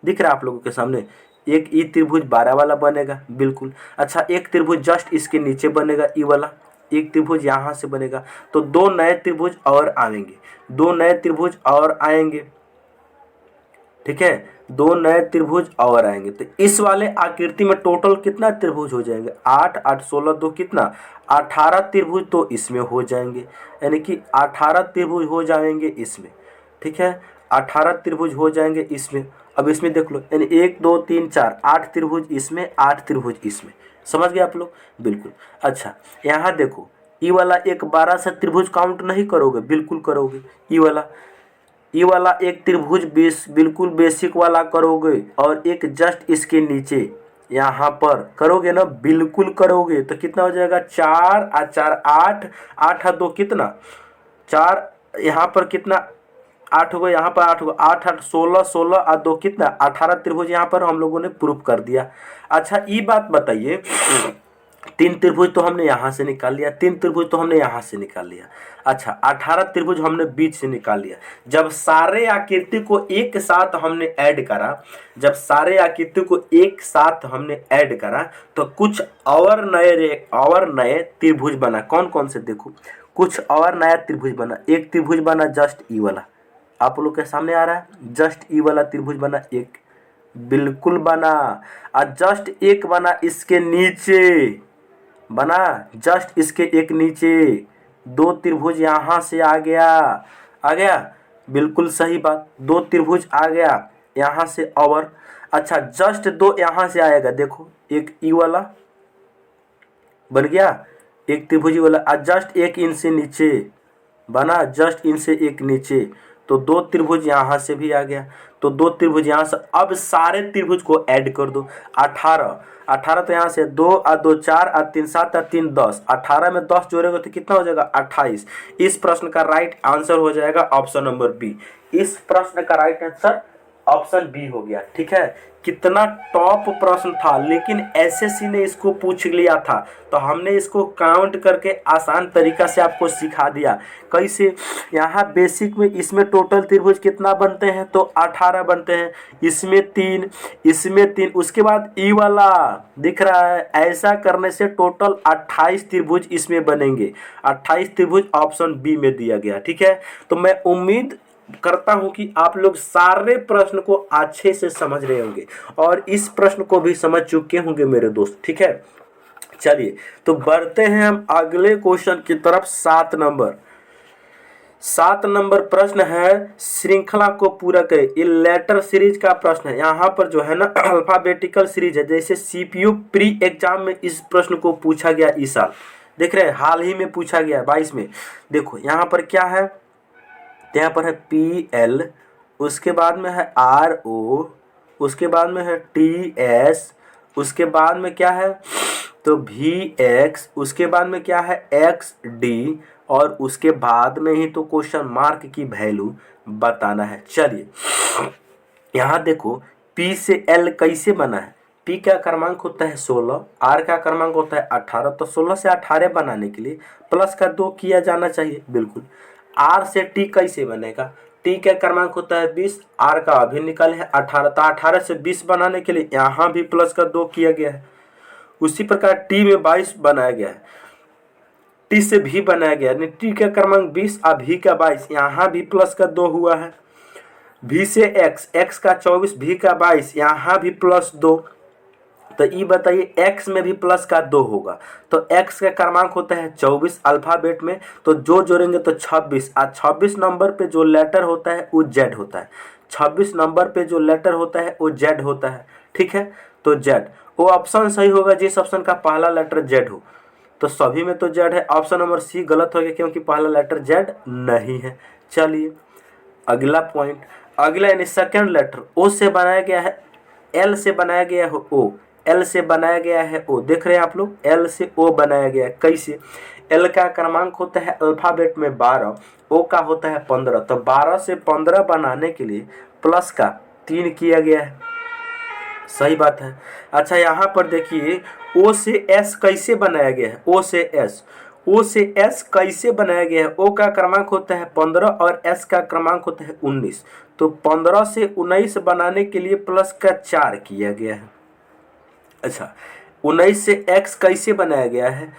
दिख रहा है आप लोगों के सामने, एक ई त्रिभुज 12 वाला बनेगा। बिल्कुल। अच्छा, एक त्रिभुज जस्ट इसके नीचे बनेगा, ई वाला एक त्रिभुज यहाँ से बनेगा। तो 2 नए त्रिभुज और आएंगे, 2 नए त्रिभुज और आएंगे। ठीक है, 2 नए त्रिभुज और आएंगे। तो इस वाले आकृति में टोटल कितना त्रिभुज हो जाएंगे? 8, 8, 16, 2 कितना? 18 त्रिभुज तो इसमें हो जाएंगे, यानी कि 18 त्रिभुज हो जाएंगे इसमें। ठीक है, 18 त्रिभुज हो जाएंगे इसमें। अब इसमें देख लो, यानी 1, 2, 3, 4, 8 त्रिभुज इसमें, 8 त्रिभुज इसमें। समझ गए आप लोग? बिल्कुल। अच्छा, यहाँ देखो, ई वाला एक 12 से त्रिभुज काउंट नहीं करोगे? बिल्कुल करोगे। ई वाला एक त्रिभुज बिल्कुल बेसिक वाला करोगे, और एक जस्ट इसके नीचे यहाँ पर करोगे ना, बिल्कुल करोगे। तो कितना हो जाएगा? 4 और 4 8, 8 और 2 कितना? 4 यहाँ पर कितना? 8 हो, यहाँ पर 8 हो, 8, 8, 16, 16 और 2 कितना? 18 त्रिभुज यहाँ पर हम लोगों ने प्रूफ कर दिया। अच्छा, ये बात बताइए, तीन त्रिभुज तो हमने यहाँ से निकाल लिया, तीन त्रिभुज तो हमने यहाँ से निकाल लिया। अच्छा 18 त्रिभुज हमने बीच से निकाल लिया। जब सारे आकृति को एक साथ हमने ऐड करा, जब सारे आकृति को एक साथ हमने ऐड करा तो कुछ और नए त्रिभुज बना। कौन कौन से देखो, कुछ और नया त्रिभुज बना। एक त्रिभुज बना जस्ट ई वाला, आप लोग के सामने आ रहा है, जस्ट ई वाला त्रिभुज बना एक, बिल्कुल बना। और जस्ट एक बना इसके नीचे, बना जस्ट इसके एक नीचे, दो त्रिभुज यहाँ से आ गया, बिल्कुल सही बात, दो त्रिभुज आ गया यहाँ से। और अच्छा जस्ट दो यहाँ से आएगा, देखो एक ई वाला बन गया, एक त्रिभुज वाला, और जस्ट एक इनसे नीचे बना, जस्ट इनसे एक नीचे, तो दो त्रिभुज यहाँ से भी आ गया, तो दो त्रिभुज यहाँ से। अब सारे त्रिभुज को ऐड कर दो, 18 तो यहाँ से 2 और 2 4 और 3 7 और 3 10, 18 में 10 जोड़ेगा तो कितना हो जाएगा 28। इस प्रश्न का राइट आंसर हो जाएगा ऑप्शन नंबर बी। इस प्रश्न का राइट आंसर ऑप्शन बी हो गया। ठीक है, कितना टॉप प्रश्न था, लेकिन एसएससी ने इसको पूछ लिया था तो हमने इसको काउंट करके आसान तरीका से आपको सिखा दिया। कैसे, यहाँ बेसिक में इसमें टोटल त्रिभुज कितना बनते हैं तो 18 बनते हैं, इसमें 3, इसमें 3, उसके बाद ई वाला दिख रहा है, ऐसा करने से टोटल 28 त्रिभुज इसमें बनेंगे। 28 त्रिभुज ऑप्शन बी में दिया गया। ठीक है, तो मैं उम्मीद करता हूं कि आप लोग सारे प्रश्न को अच्छे से समझ रहे होंगे और इस प्रश्न को भी समझ चुके होंगे मेरे दोस्त। ठीक है, चलिए तो बढ़ते हैं हम अगले क्वेश्चन की तरफ। 7 नंबर प्रश्न है, श्रृंखला को पूरा करें। ये लेटर सीरीज का प्रश्न है। यहाँ पर जो है ना अल्फाबेटिकल सीरीज है, जैसे सीपीयू प्री एग्जाम में इस प्रश्न को पूछा गया इस साल, देख रहे हैं, हाल ही में पूछा गया 22 में। देखो यहाँ पर क्या है, यहाँ पर है PL, उसके बाद में है RO, उसके बाद में है TS, उसके बाद में क्या है तो VX, उसके बाद में क्या है XD, और उसके बाद में ही तो क्वेश्चन मार्क की वैल्यू बताना है। चलिए यहाँ देखो P से L कैसे बना है। P का क्रमांक होता है 16, R का क्रमांक होता है 18, तो 16 से 18 बनाने के लिए प्लस का 2 किया जाना चाहिए। बिल्कुल। R से T कैसे बनेगा, T का क्रमांक होता है 20, R का अभी निकाले है 18, तो 18 से 20 बनाने के लिए यहाँ भी प्लस का 2 किया गया है। उसी प्रकार T में 22 बनाया गया है, T से भी बनाया गया है, T का क्रमांक 20 और V का 22, यहाँ भी प्लस का 2 हुआ है। V से X का 24, V का 22, यहाँ भी प्लस 2, तो ये बताइए x में भी प्लस का 2 होगा, तो x का क्रमांक होता है 24 अल्फाबेट में, तो जो जोड़ेंगे तो 26, और 26 नंबर पे जो लेटर होता है वो z होता है। 26 नंबर पे जो लेटर होता है वो z होता है। ठीक है, तो z वो ऑप्शन सही होगा जिस ऑप्शन का पहला लेटर z हो, तो सभी में तो z है। ऑप्शन नंबर सी गलत हो गया क्योंकि पहला लेटर z नहीं है। चलिए अगला पॉइंट, अगला यानी सेकेंड लेटर O से बनाया गया है, L से बनाया गया है O, L से बनाया गया है O, देख रहे हैं आप लोग, L से O बनाया गया है। कैसे, L का क्रमांक होता है अल्फाबेट में 12, O का होता है 15, तो 12 से 15 बनाने के लिए प्लस का 3 किया गया है। सही बात है। अच्छा यहाँ पर देखिए O से S कैसे बनाया गया है, O से S कैसे बनाया गया है। O का क्रमांक होता है 15 और S का क्रमांक होता है 19, तो 15 से 19 बनाने के लिए प्लस का 4 किया गया है। अच्छा 19 से x कैसे बनाया गया है,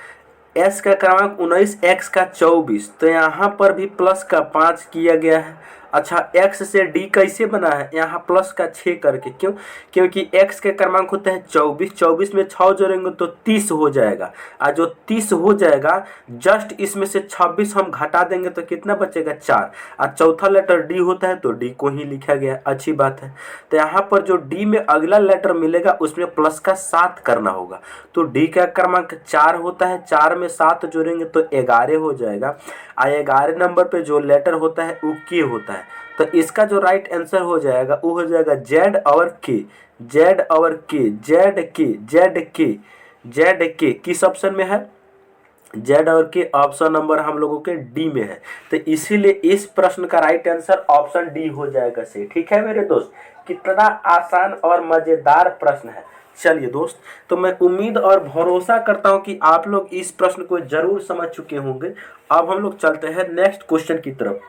s का क्रमांक 19, x का 24, तो यहाँ पर भी प्लस का 5 किया गया है। अच्छा x से d कैसे बना है, यहाँ प्लस का 6 करके, क्यों, क्योंकि x का क्रमांक होता है 24, 24 में 6 जोड़ेंगे तो 30 हो जाएगा, और जो 30 हो जाएगा जस्ट इसमें से 26 हम घटा देंगे तो कितना बचेगा 4, और चौथा लेटर d होता है तो d को ही लिखा गया। अच्छी बात है। तो यहाँ पर जो d में अगला लेटर मिलेगा उसमें प्लस का 7 करना होगा, तो d का क्रमांक 4 होता है, 4 में 7 जोड़ेंगे तो 11 हो जाएगा, और 11 नंबर पे जो लेटर होता है वो k होता है, तो इसका जो राइट आंसर हो जाएगा वो हो जाएगा Z और K, Z और K, Z K, Z K, Z K किस ऑप्शन में है, जेड और के ऑप्शन नंबर हम लोगों के डी में है, तो इसीलिए इस प्रश्न का राइट आंसर ऑप्शन डी हो जाएगा सही। ठीक है मेरे दोस्त, कितना आसान और मजेदार प्रश्न है। चलिए दोस्त, तो मैं उम्मीद और भरोसा करता हूं कि आप लोग इस प्रश्न को जरूर समझ चुके होंगे। अब हम लोग चलते हैं नेक्स्ट क्वेश्चन की तरफ।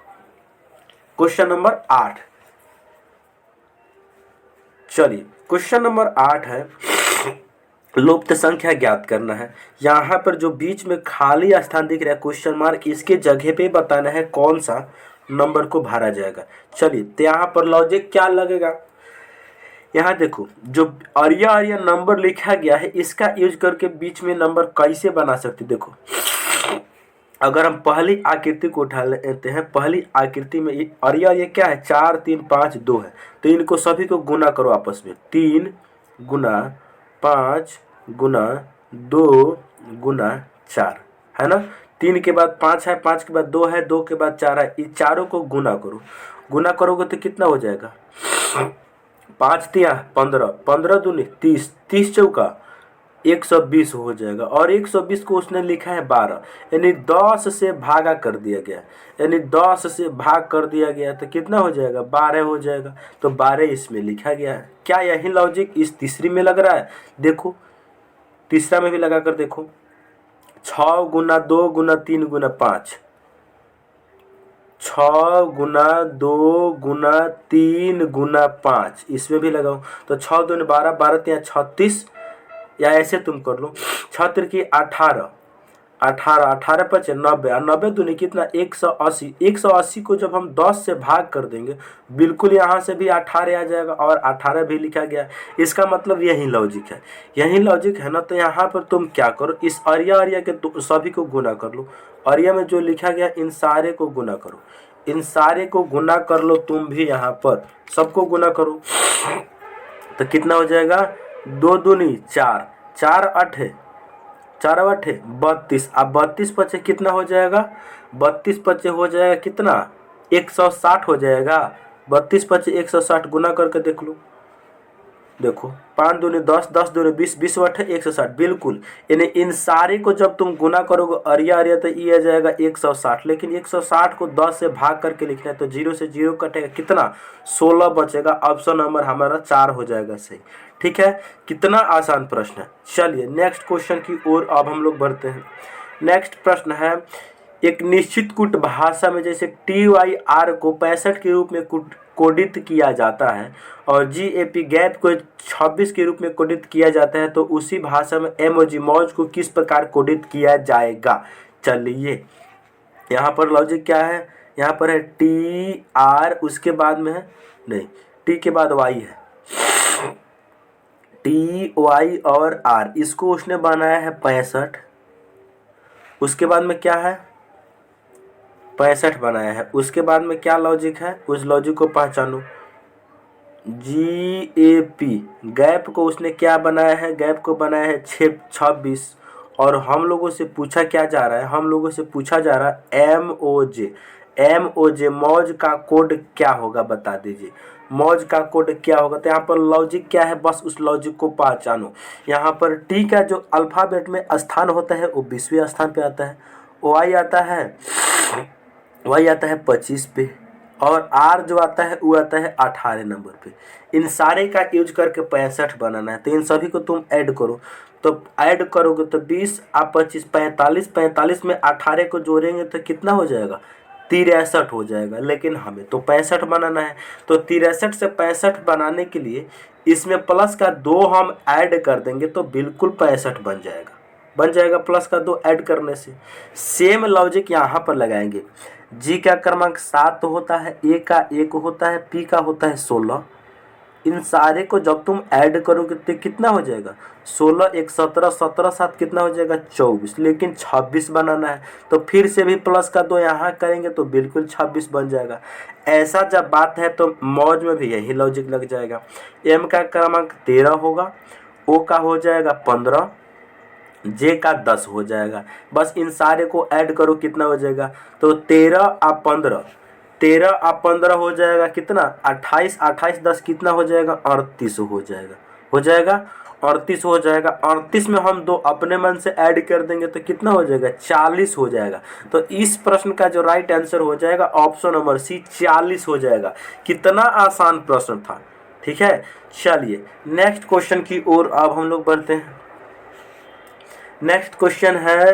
Question number 8। चलिए क्वेश्चन नंबर 8 है, लुप्त संख्या ज्ञात करना है। यहाँ पर जो बीच में खाली स्थान दिख रहा है क्वेश्चन मार्क, इसके जगह पे बताना है कौन सा नंबर को भरा जाएगा। चलिए, तो यहाँ पर लॉजिक क्या लगेगा, यहाँ देखो जो अरिया अरिया नंबर लिखा गया है इसका यूज करके बीच में नंबर कैसे बना सकते। देखो, अगर हम पहली आकृति को उठा लेते हैं, पहली आकृति में अरिया ये क्या है, 4 3 5 2 है, तो इनको सभी को गुना करो आपस में। 3 गुना 5 गुना 2 गुना 4 है ना। 3 के बाद 5 है, 5 के बाद 2 है, 2 के बाद 4 है, इन चारों को गुना करो। गुना करोगे तो कितना हो जाएगा, 5 तिया 15, 15 दूनी 30, 30 चौका 120 हो जाएगा। और 120 को उसने लिखा है 12, यानी 10 से भागा कर दिया गया, यानी 10 से भाग कर दिया गया तो कितना हो जाएगा, 12 हो जाएगा। तो 12 इसमें लिखा गया है। क्या यही लॉजिक इस तीसरी में लग रहा है? देखो तीसरा में भी लगा कर देखो, 6 गुना 2 गुना 3 गुना 5, 6 गुना 2 गुना 3 गुना 5, इसमें भी लगाओ तो 6 दूनी 12, 12 तिया 36, या ऐसे तुम कर लो 6 तिरकी 18, 18 18 पचे 90, और 90 दूनी कितना 180। 180 को जब हम 10 से भाग कर देंगे, बिल्कुल यहाँ से भी 18 आ जाएगा और 18 भी लिखा गया। इसका मतलब यही लॉजिक है, यही लॉजिक है ना। तो यहाँ पर तुम क्या करो, इस अरिया अरिया के सभी को गुना कर लो। अरिया में जो लिखा गया इन सारे को गुना करो, इन सारे को गुना कर लो। तुम भी यहाँ पर सबको गुना करो तो कितना हो जाएगा, 2 दूनी 4, 4 8, 4 8 32। अब 32 पचे कितना हो जाएगा, 32 पचे हो जाएगा कितना, 160 हो जाएगा। 32 पचे 160 गुना करके देख लो। देखो 5 दूनी 10, 10 दूनी 20, 20 अठे 160, बिल्कुल। यानी इन सारे को जब तुम गुना करोगे अरिया अरिया तो ये आ जाएगा 160, लेकिन 160 को 10 से भाग करके लिखना है तो 0 से 0 कटेगा, कितना 16 बचेगा। ऑप्शन नंबर हमारा 4 हो जाएगा सही। ठीक है, कितना आसान प्रश्न है। चलिए नेक्स्ट क्वेश्चन की ओर अब हम लोग बढ़ते हैं। नेक्स्ट प्रश्न है, एक निश्चित कूट भाषा में जैसे TYR को 65 के रूप में कोडित किया जाता है और GAP गैप को 26 के रूप में कोडित किया जाता है, तो उसी भाषा में एमओजी मौज को किस प्रकार कोडित किया जाएगा। चलिए यहाँ पर लॉजिक क्या है, यहाँ पर है TR, उसके बाद में है नहीं, T के बाद Y है, TY और R, इसको उसने बनाया है 65, उसके बाद में क्या है 65 बनाया है। उसके बाद में क्या लॉजिक है, उस लॉजिक को पहचानो। GAP गैप को उसने क्या बनाया है, गैप को बनाया है 26, और हम लोगों से पूछा क्या जा रहा है, हम लोगों से पूछा जा रहा है MOJ मौज का कोड क्या होगा, बता दीजिए मौज का कोड क्या होगा। तो यहाँ पर लॉजिक क्या है, बस उस लॉजिक को पहचानो। यहाँ पर टी का जो अल्फ़ाबेट में स्थान होता है वो 20वें स्थान पे आता है, वाई आता है 25 पे, और आर जो आता है वो आता है 18 नंबर पे। इन सारे का यूज करके 65 बनाना है, तो इन सभी को तुम ऐड करो। तो ऐड करोगे तो 20 और 25 45, 45 में 18 को जोड़ेंगे तो कितना हो जाएगा, 63 हो जाएगा। लेकिन हमें तो 65 बनाना है, तो 63 से 65 बनाने के लिए इसमें प्लस का 2 हम ऐड कर देंगे तो बिल्कुल 65 बन जाएगा प्लस का 2 ऐड करने से। सेम लॉजिक यहाँ पर लगाएंगे। जी का क्रमांक 7 होता है, ए का 1 होता है, पी का होता है 16। इन सारे को जब तुम ऐड करोगे तो कितना हो जाएगा, 16 1 17, 17 7 कितना हो जाएगा 24, लेकिन 26 बनाना है तो फिर से भी प्लस का 2 यहाँ करेंगे तो बिल्कुल 26 बन जाएगा। ऐसा जब बात है तो मौज में भी यही लॉजिक लग जाएगा। एम का क्रमांक 13 होगा, ओ का हो जाएगा 15, जे का 10 हो जाएगा। बस इन सारे को ऐड करो कितना हो जाएगा, तो 13 और 15, 13 और 15 हो जाएगा कितना 28, 28 10 कितना हो जाएगा 38 हो जाएगा। हो जाएगा 38 हो जाएगा। 38 में हम 2 अपने मन से ऐड कर देंगे तो कितना हो जाएगा 40 हो जाएगा। तो इस प्रश्न का जो राइट आंसर हो जाएगा ऑप्शन नंबर सी 40 हो जाएगा। कितना आसान प्रश्न था। ठीक है, चलिए नेक्स्ट क्वेश्चन की ओर अब हम लोग बढ़ते हैं। नेक्स्ट क्वेश्चन है,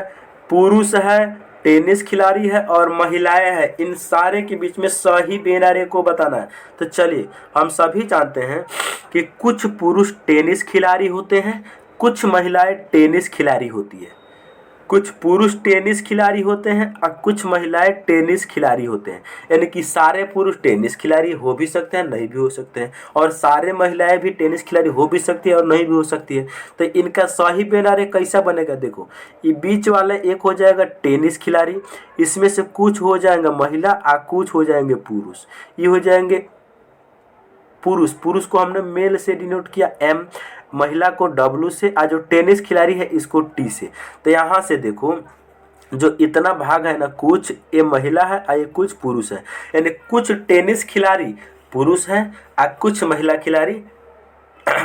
पुरुष है, टेनिस खिलाड़ी है और महिलाएं हैं, इन सारे के बीच में सही बिनारे को बताना है। तो चलिए हम सभी जानते हैं कि कुछ पुरुष टेनिस खिलाड़ी होते हैं, कुछ महिलाएं टेनिस खिलाड़ी होती है। कुछ पुरुष टेनिस खिलाड़ी होते हैं और कुछ महिलाएं टेनिस खिलाड़ी होते हैं। यानी कि सारे पुरुष टेनिस खिलाड़ी हो भी सकते हैं, नहीं भी हो सकते हैं, और सारे महिलाएं भी टेनिस खिलाड़ी हो भी सकती है और नहीं भी हो सकती है। तो इनका सही बिनारे कैसा बनेगा, देखो ये बीच वाले एक हो जाएगा टेनिस खिलाड़ी, इसमें से कुछ हो जाएंगे महिला और कुछ हो जाएंगे पुरुष। ये हो जाएंगे पुरुष, पुरुष को हमने मेल से डिनोट किया एम, महिला को डब्ल्यू से, और जो टेनिस खिलाड़ी है इसको टी से। तो यहाँ से देखो जो इतना भाग है ना, कुछ ये महिला है और ये कुछ पुरुष है, यानी कुछ टेनिस खिलाड़ी पुरुष है और कुछ महिला खिलाड़ी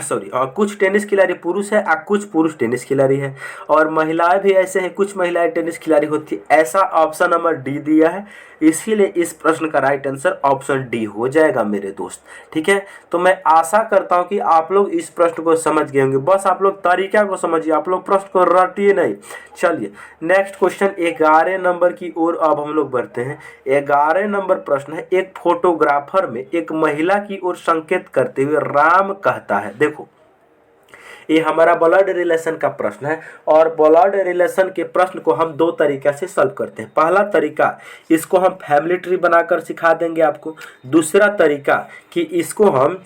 सॉरी, और कुछ टेनिस खिलाड़ी पुरुष है और कुछ पुरुष टेनिस खिलाड़ी है, और महिलाएं भी ऐसे हैं, कुछ महिलाएं टेनिस खिलाड़ी होती है। ऐसा ऑप्शन नंबर डी दिया है, इसीलिए इस प्रश्न का राइट आंसर ऑप्शन डी हो जाएगा मेरे दोस्त। ठीक है, तो मैं आशा करता हूं कि आप लोग इस प्रश्न को समझ गए होंगे। बस आप लोग तरीका को समझिए, आप लोग प्रश्न को रटिए नहीं। चलिए नेक्स्ट क्वेश्चन 11 नंबर की ओर अब हम लोग बढ़ते हैं। 11 नंबर प्रश्न है, एक फोटोग्राफर में एक महिला की ओर संकेत करते हुए राम कहता है। देखो ये हमारा ब्लड रिलेशन का प्रश्न है, और ब्लड रिलेशन के प्रश्न को हम 2 तरीका से सॉल्व करते हैं। पहला तरीका, इसको हम फैमिली ट्री बनाकर सिखा देंगे आपको। दूसरा तरीका कि इसको हम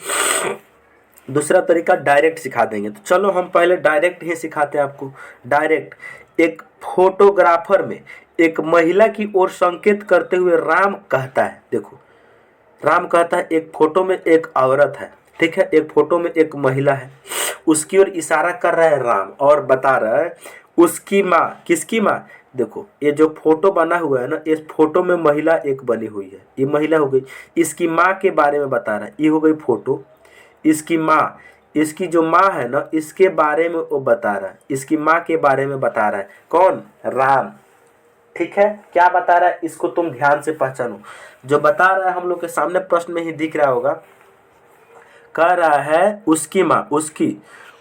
डायरेक्ट सिखा देंगे। तो चलो हम पहले डायरेक्ट ही सिखाते हैं आपको। डायरेक्ट, एक फोटोग्राफर में एक महिला की ओर संकेत करते हुए राम कहता है। देखो राम कहता है, एक फोटो में एक औरत है, ठीक है, एक फोटो में एक महिला है, उसकी ओर इशारा कर रहा है राम, और बता रहा है उसकी माँ, किसकी माँ, देखो ये जो फोटो बना हुआ है ना, इस फोटो में महिला एक बनी हुई है, ये महिला हो गई, इसकी माँ के बारे में बता रहा है, ये हो गई फोटो, इसकी माँ, इसकी जो माँ है ना, इसके बारे में वो बता रहा है, इसकी माँ के बारे में बता रहा है, कौन, राम। ठीक है, क्या बता रहा है इसको तुम ध्यान से पहचानो। जो बता रहा है हम लोग के सामने प्रश्न में ही दिख रहा होगा, कह रहा है उसकी माँ,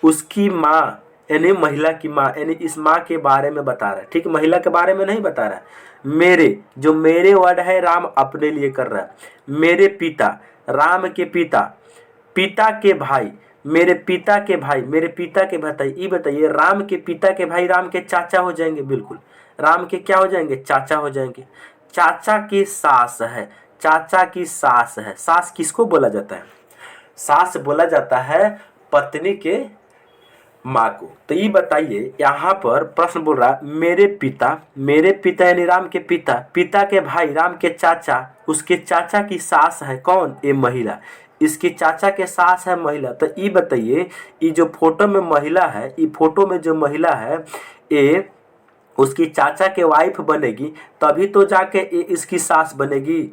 उसकी माँ यानी महिला की माँ, यानी इस माँ के बारे में बता रहा है। ठीक, महिला के बारे में नहीं बता रहा है। मेरे वर्ड है राम अपने लिए कर रहा है। मेरे पिता, राम के पिता, पिता के भाई, मेरे पिता के भाई, मेरे पिता के भाई, ये बताइए राम के पिता के भाई राम के चाचा हो जाएंगे। बिल्कुल, राम के क्या हो जाएंगे, चाचा हो जाएंगे। चाचा की सास है, चाचा की सास है। सास किसको बोला जाता है, सास बोला जाता है पत्नी के माँ को। तो ये बताइए, यहाँ पर प्रश्न बोल रहा है मेरे पिता यानी राम के पिता, पिता के भाई राम के चाचा, उसके चाचा की सास है कौन, ये महिला, इसके चाचा के सास है महिला। तो ये बताइए, ये जो फोटो में महिला है, ये फोटो में जो महिला है, ये उसकी चाचा के वाइफ बनेगी, तभी तो जाके ये इसकी सास बनेगी।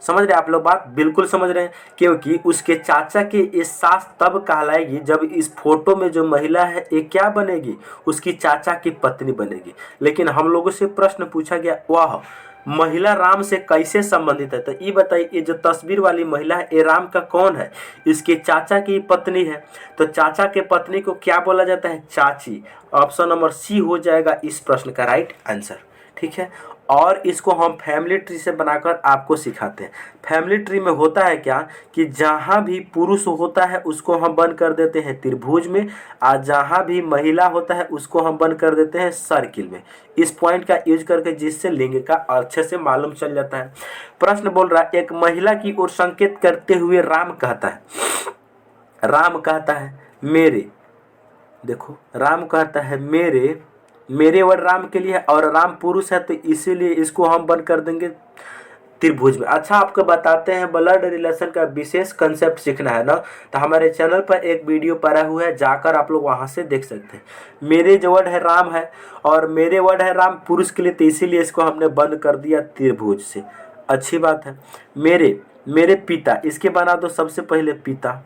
समझ रहे आप लोग बात, बिल्कुल समझ रहे हैं, क्योंकि उसके चाचा की ये सास तब कहलाएगी जब इस फोटो में जो महिला है ये क्या बनेगी, उसकी चाचा की पत्नी बनेगी। लेकिन हम लोगों से प्रश्न पूछा गया, वह महिला राम से कैसे संबंधित है। तो ये बताइए, ये जो तस्वीर वाली महिला है ये राम का कौन है, इसके चाचा की पत्नी है। तो चाचा के पत्नी को क्या बोला जाता है, चाची। ऑप्शन नंबर सी हो जाएगा इस प्रश्न का राइट आंसर। ठीक है, और इसको हम फैमिली ट्री से बनाकर आपको सिखाते हैं। फैमिली ट्री में होता है क्या कि जहाँ भी पुरुष होता है उसको हम बंद कर देते हैं त्रिभुज में, और जहाँ भी महिला होता है उसको हम बंद कर देते हैं सर्किल में। इस पॉइंट का यूज करके, जिससे लिंग का अच्छे से मालूम चल जाता है। प्रश्न बोल रहा है एक महिला की ओर संकेत करते हुए राम कहता है, राम कहता है मेरे, देखो राम कहता है मेरे वर्ड राम के लिए, और राम पुरुष है तो इसीलिए इसको हम बंद कर देंगे त्रिभुज में। अच्छा, आपको बताते हैं ब्लड रिलेशन का विशेष कंसेप्ट सीखना है ना, तो हमारे चैनल पर एक वीडियो पड़ा हुआ है, जाकर आप लोग वहां से देख सकते हैं। मेरे जो वर्ड है राम है, और मेरे वर्ड है राम पुरुष के लिए, तो इसीलिए इसको हमने बंद कर दिया त्रिभुज से। अच्छी बात है। मेरे पिता, इसके बना दो सबसे पहले पिता,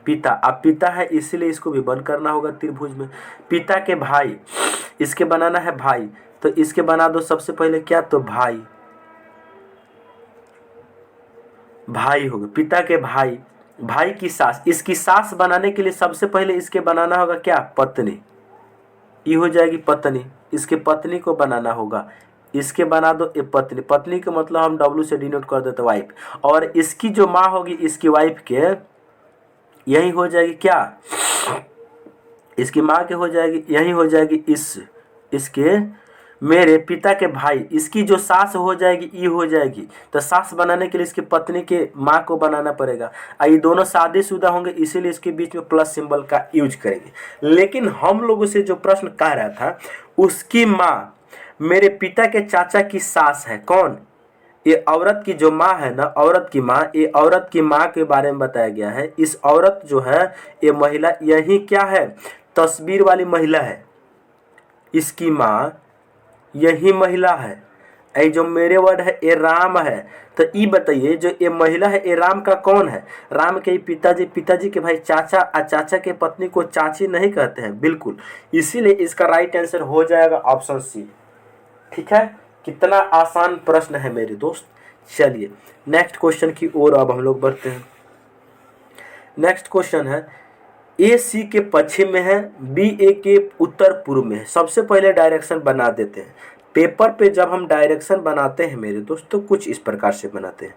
पिता, अब पिता है इसीलिए इसको भी बंद करना होगा त्रिभुज में। पिता के भाई, इसके बनाना है भाई, तो इसके बना दो सबसे पहले क्या, तो भाई, भाई होगा पिता के भाई। भाई की सास, इसकी सास बनाने के लिए सबसे पहले इसके बनाना होगा क्या, पत्नी, ये हो जाएगी पत्नी। इसके पत्नी को बनाना होगा, इसके बना दो ए पत्नी। पत्नी का मतलब हम डब्ल्यू से डिनोट कर देते वाइफ। और इसकी जो माँ होगी इसकी वाइफ के, यही हो जाएगी क्या, इसकी माँ के हो जाएगी, यही हो जाएगी इसके मेरे पिता के भाई। इसकी जो सास हो जाएगी ये हो जाएगी। तो सास बनाने के लिए इसकी पत्नी के माँ को बनाना पड़ेगा। ये दोनों शादीशुदा होंगे इसीलिए इसके बीच में प्लस सिंबल का यूज करेंगे। लेकिन हम लोगों से जो प्रश्न कह रहा था, उसकी माँ मेरे पिता के चाचा की सास है कौन, ये औरत की जो माँ है ना, औरत की माँ, ये औरत की माँ के बारे में बताया गया है। इस औरत जो है ये महिला, यही क्या है, तस्वीर वाली महिला है। इसकी माँ यही महिला है। ये जो मेरे वर्ड है ये राम है। तो ये बताइए जो ये महिला है ये राम का कौन है, राम के पिताजी, पिताजी के भाई चाचा, और चाचा के पत्नी को चाची नहीं कहते हैं बिल्कुल। इसीलिए इसका राइट आंसर हो जाएगा ऑप्शन सी। ठीक है, कितना आसान प्रश्न है मेरे दोस्त। चलिए नेक्स्ट क्वेश्चन की ओर अब हम लोग बढ़ते हैं। नेक्स्ट क्वेश्चन है, ए सी के पश्चिम में है, बी ए के उत्तर पूर्व में है। सबसे पहले डायरेक्शन बना देते हैं। पेपर पे जब हम डायरेक्शन बनाते हैं मेरे दोस्त तो कुछ इस प्रकार से बनाते हैं।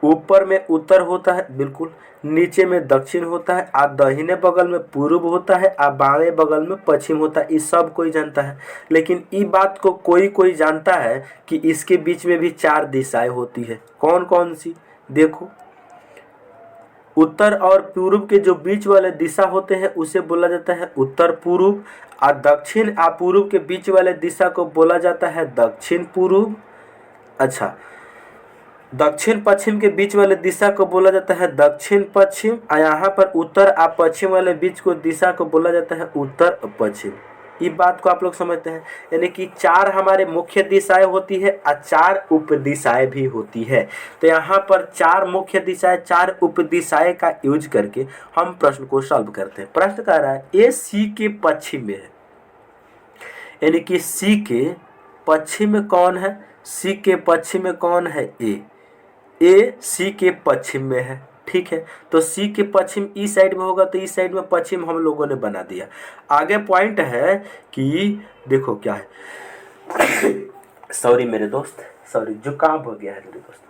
ऊपर में उत्तर होता है बिल्कुल, नीचे में दक्षिण होता है, आ दाहिने बगल में पूर्व होता है, आ बाएं बगल में पश्चिम होता है। ये सब कोई जानता है, लेकिन ये बात को कोई कोई जानता है कि इसके बीच में भी 4 दिशाएं होती है। कौन कौन सी, देखो उत्तर और पूर्व के जो बीच वाले दिशा होते हैं उसे बोला जाता है उत्तर पूर्व, और दक्षिण और पूर्व के बीच वाले दिशा को बोला जाता है दक्षिण पूर्व। अच्छा, दक्षिण पश्चिम के बीच वाले दिशा को बोला जाता है दक्षिण पश्चिम, और यहाँ पर उत्तर और पश्चिम वाले बीच को दिशा को बोला जाता है उत्तर पश्चिम। ये बात को आप लोग समझते हैं, यानी कि 4 हमारे मुख्य दिशाएं होती है और 4 उप दिशाएं भी होती है। तो यहाँ पर 4 मुख्य दिशाएं, 4 उप दिशाएं का यूज करके हम प्रश्न को सॉल्व करते हैं। प्रश्न कह रहा है ए सी के पश्चिम में है, यानी कि सी के पश्चिम में कौन है, सी के पश्चिम में कौन है, ए सी के पश्चिम में है। ठीक है, तो सी के पश्चिम इस साइड में होगा तो इस साइड में पश्चिम हम लोगों ने बना दिया। आगे पॉइंट है कि देखो क्या है सॉरी मेरे दोस्त, सॉरी जुकाम हो गया है मेरे दोस्त।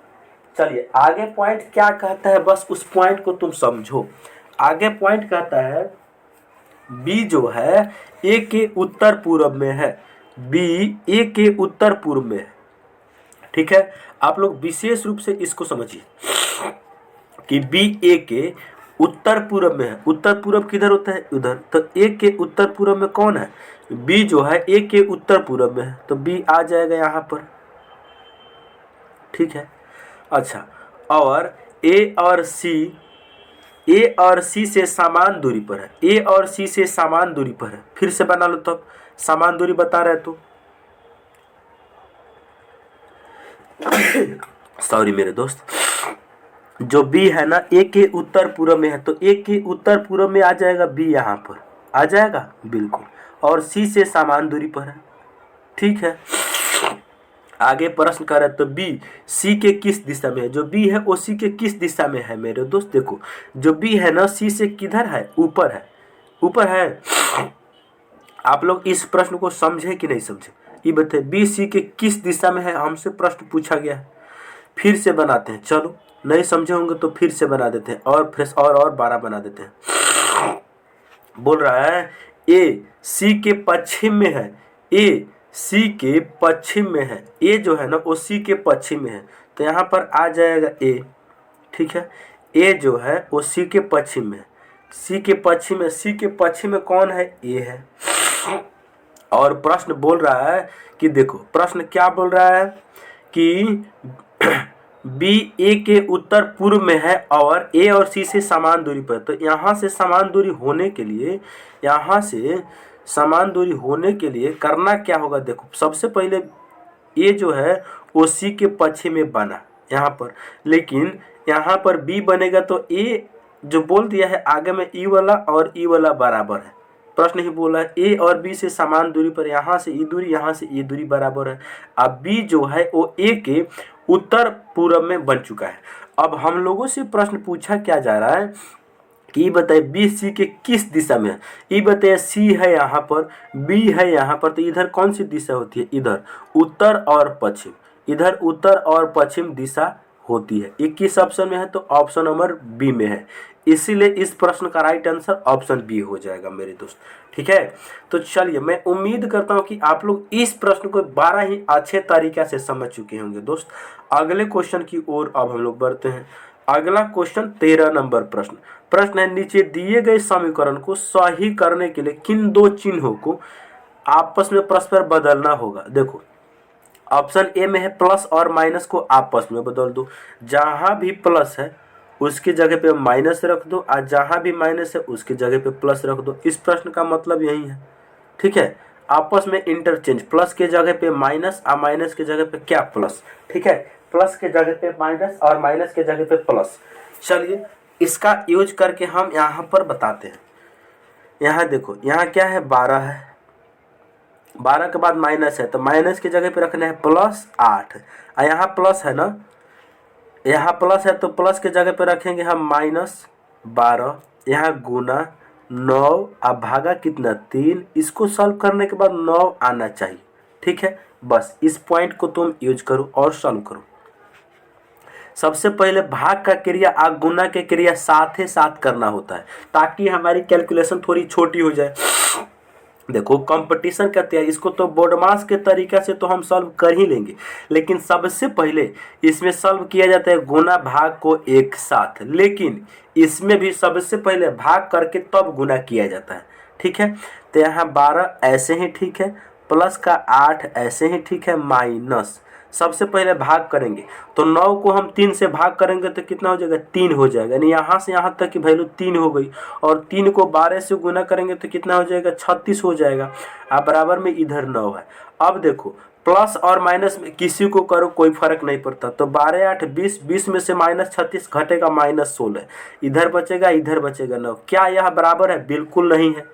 चलिए आगे पॉइंट क्या कहता है, बस उस पॉइंट को तुम समझो। आगे पॉइंट कहता है बी जो है ए के उत्तर पूर्व में है, बी ए के उत्तर पूर्व में है। ठीक है, आप लोग विशेष रूप से इसको समझिए कि बी ए के उत्तर पूर्व में है। उत्तर पूर्व किधर होता है, उधर। तो ए के उत्तर पूर्व में कौन है, बी जो है ए के उत्तर पूर्व में है, तो बी आ जाएगा यहाँ पर। ठीक है, अच्छा, और ए और सी से समान दूरी पर है, ए और सी से समान दूरी पर है। फिर से बना लो, तब समान दूरी बता रहे तो सॉरी मेरे दोस्त, जो बी है ना ए के उत्तर पूर्व में है, तो ए के उत्तर पूर्व में आ जाएगा बी, यहाँ पर आ जाएगा बिल्कुल, और सी से समान दूरी पर है। ठीक है, आगे प्रश्न कर रहे तो बी सी के किस दिशा में है, जो बी है वो सी के किस दिशा में है मेरे दोस्त। देखो जो बी है ना सी से किधर है, ऊपर है, ऊपर है। आप लोग इस प्रश्न को समझे कि नहीं समझे, ये बताइए। बी सी के किस दिशा में है, हमसे प्रश्न पूछा गया है। फिर से बनाते हैं, चलो नहीं समझे होंगे तो फिर से बना देते हैं, और फ्रेश और 12 बना देते हैं। बोल रहा है ए सी के पश्चिम में है, ए सी के पश्चिम में है, ए जो है ना वो सी के पश्चिम में है, तो यहाँ पर आ जाएगा ए। ठीक है, ए जो है वो सी के पश्चिम में है, सी के पश्चिम में, सी के पश्चिम में कौन है, ए है। और प्रश्न बोल रहा है कि देखो प्रश्न क्या बोल रहा है कि बी ए के उत्तर पूर्व में है और ए और सी से समान दूरी पर। तो यहाँ से समान दूरी होने के लिए, यहाँ से समान दूरी होने के लिए करना क्या होगा, देखो सबसे पहले ए जो है वो सी के पश्चिम में बना यहाँ पर, लेकिन यहाँ पर बी बनेगा तो ए जो बोल दिया है आगे में ई वाला और ई वाला बराबर है, प्रश्न ही बोला है ए और बी से समान दूरी पर यहाँ से ई दूरी, यहाँ से ये दूरी बराबर है। अब बी जो है वो ए के उत्तर पूर्व में बन चुका है। अब हम लोगों से प्रश्न पूछा क्या जा रहा है कि ये बताइए बी सी के किस दिशा में है। ये बताइए सी है यहाँ पर, बी है यहाँ पर, तो इधर कौन सी दिशा होती है, इधर उत्तर और पश्चिम, इधर उत्तर और पश्चिम दिशा होती है। 21 ऑप्शन में है तो ऑप्शन नंबर बी में है, इसीलिए इस प्रश्न का राइट आंसर ऑप्शन बी हो जाएगा मेरे दोस्त। ठीक है, तो चलिए मैं उम्मीद करता हूं कि आप लोग इस प्रश्न को 12 ही अच्छे तरीके से समझ चुके होंगे दोस्त। अगले क्वेश्चन की ओर अब हम लोग बढ़ते हैं। अगला क्वेश्चन 13 नंबर प्रश्न है, नीचे दिए गए समीकरण को सही करने के लिए किन दो चिन्हों को आपस में परस्पर बदलना होगा। देखो ऑप्शन ए में है प्लस और माइनस को आपस में बदल दो, जहां भी प्लस है उसकी जगह पे माइनस रख दो और जहां भी माइनस है उसकी जगह पे प्लस रख दो। इस प्रश्न का मतलब यही है। ठीक है, आपस में इंटरचेंज, प्लस के जगह पे माइनस और माइनस के जगह पे क्या प्लस। ठीक है, प्लस के जगह पे माइनस और माइनस के जगह पे प्लस। चलिए इसका यूज करके हम यहाँ पर बताते हैं। यहाँ देखो यहाँ क्या है 12 है, 12 के बाद माइनस है तो माइनस की जगह पे रखना है +8 और यहाँ प्लस है ना, यहाँ प्लस है तो प्लस के जगह पे रखेंगे हम -12, यहाँ गुना 9 अब भागा कितना 3। इसको सॉल्व करने के बाद 9 आना चाहिए। ठीक है, बस इस पॉइंट को तुम यूज करो और सॉल्व करो। सबसे पहले भाग का क्रिया और गुना के क्रिया साथ ही साथ करना होता है ताकि हमारी कैलकुलेशन थोड़ी छोटी हो जाए। देखो कंपटीशन का तैयारी, इसको तो बोर्डमास के तरीके से तो हम सॉल्व कर ही लेंगे, लेकिन सबसे पहले इसमें सॉल्व किया जाता है गुना भाग को एक साथ, लेकिन इसमें भी सबसे पहले भाग करके तब गुना किया जाता है। ठीक है, तो यहाँ 12 ऐसे ही ठीक है, प्लस का 8 ऐसे ही ठीक है, माइनस सबसे पहले भाग करेंगे तो 9 को हम 3 से भाग करेंगे तो कितना हो जाएगा 3 हो जाएगा, यानी यहाँ से यहाँ तक की वैल्यू 3 हो गई। और 3 को 12 से गुना करेंगे तो कितना हो जाएगा 36 हो जाएगा। अब बराबर में इधर 9 है। अब देखो प्लस और माइनस में किसी को करो कोई फर्क नहीं पड़ता, तो 12 8 20, 20 में से -36 घटेगा -16, इधर बचेगा इधर बचेगा 9। क्या यह बराबर है? बिल्कुल नहीं है।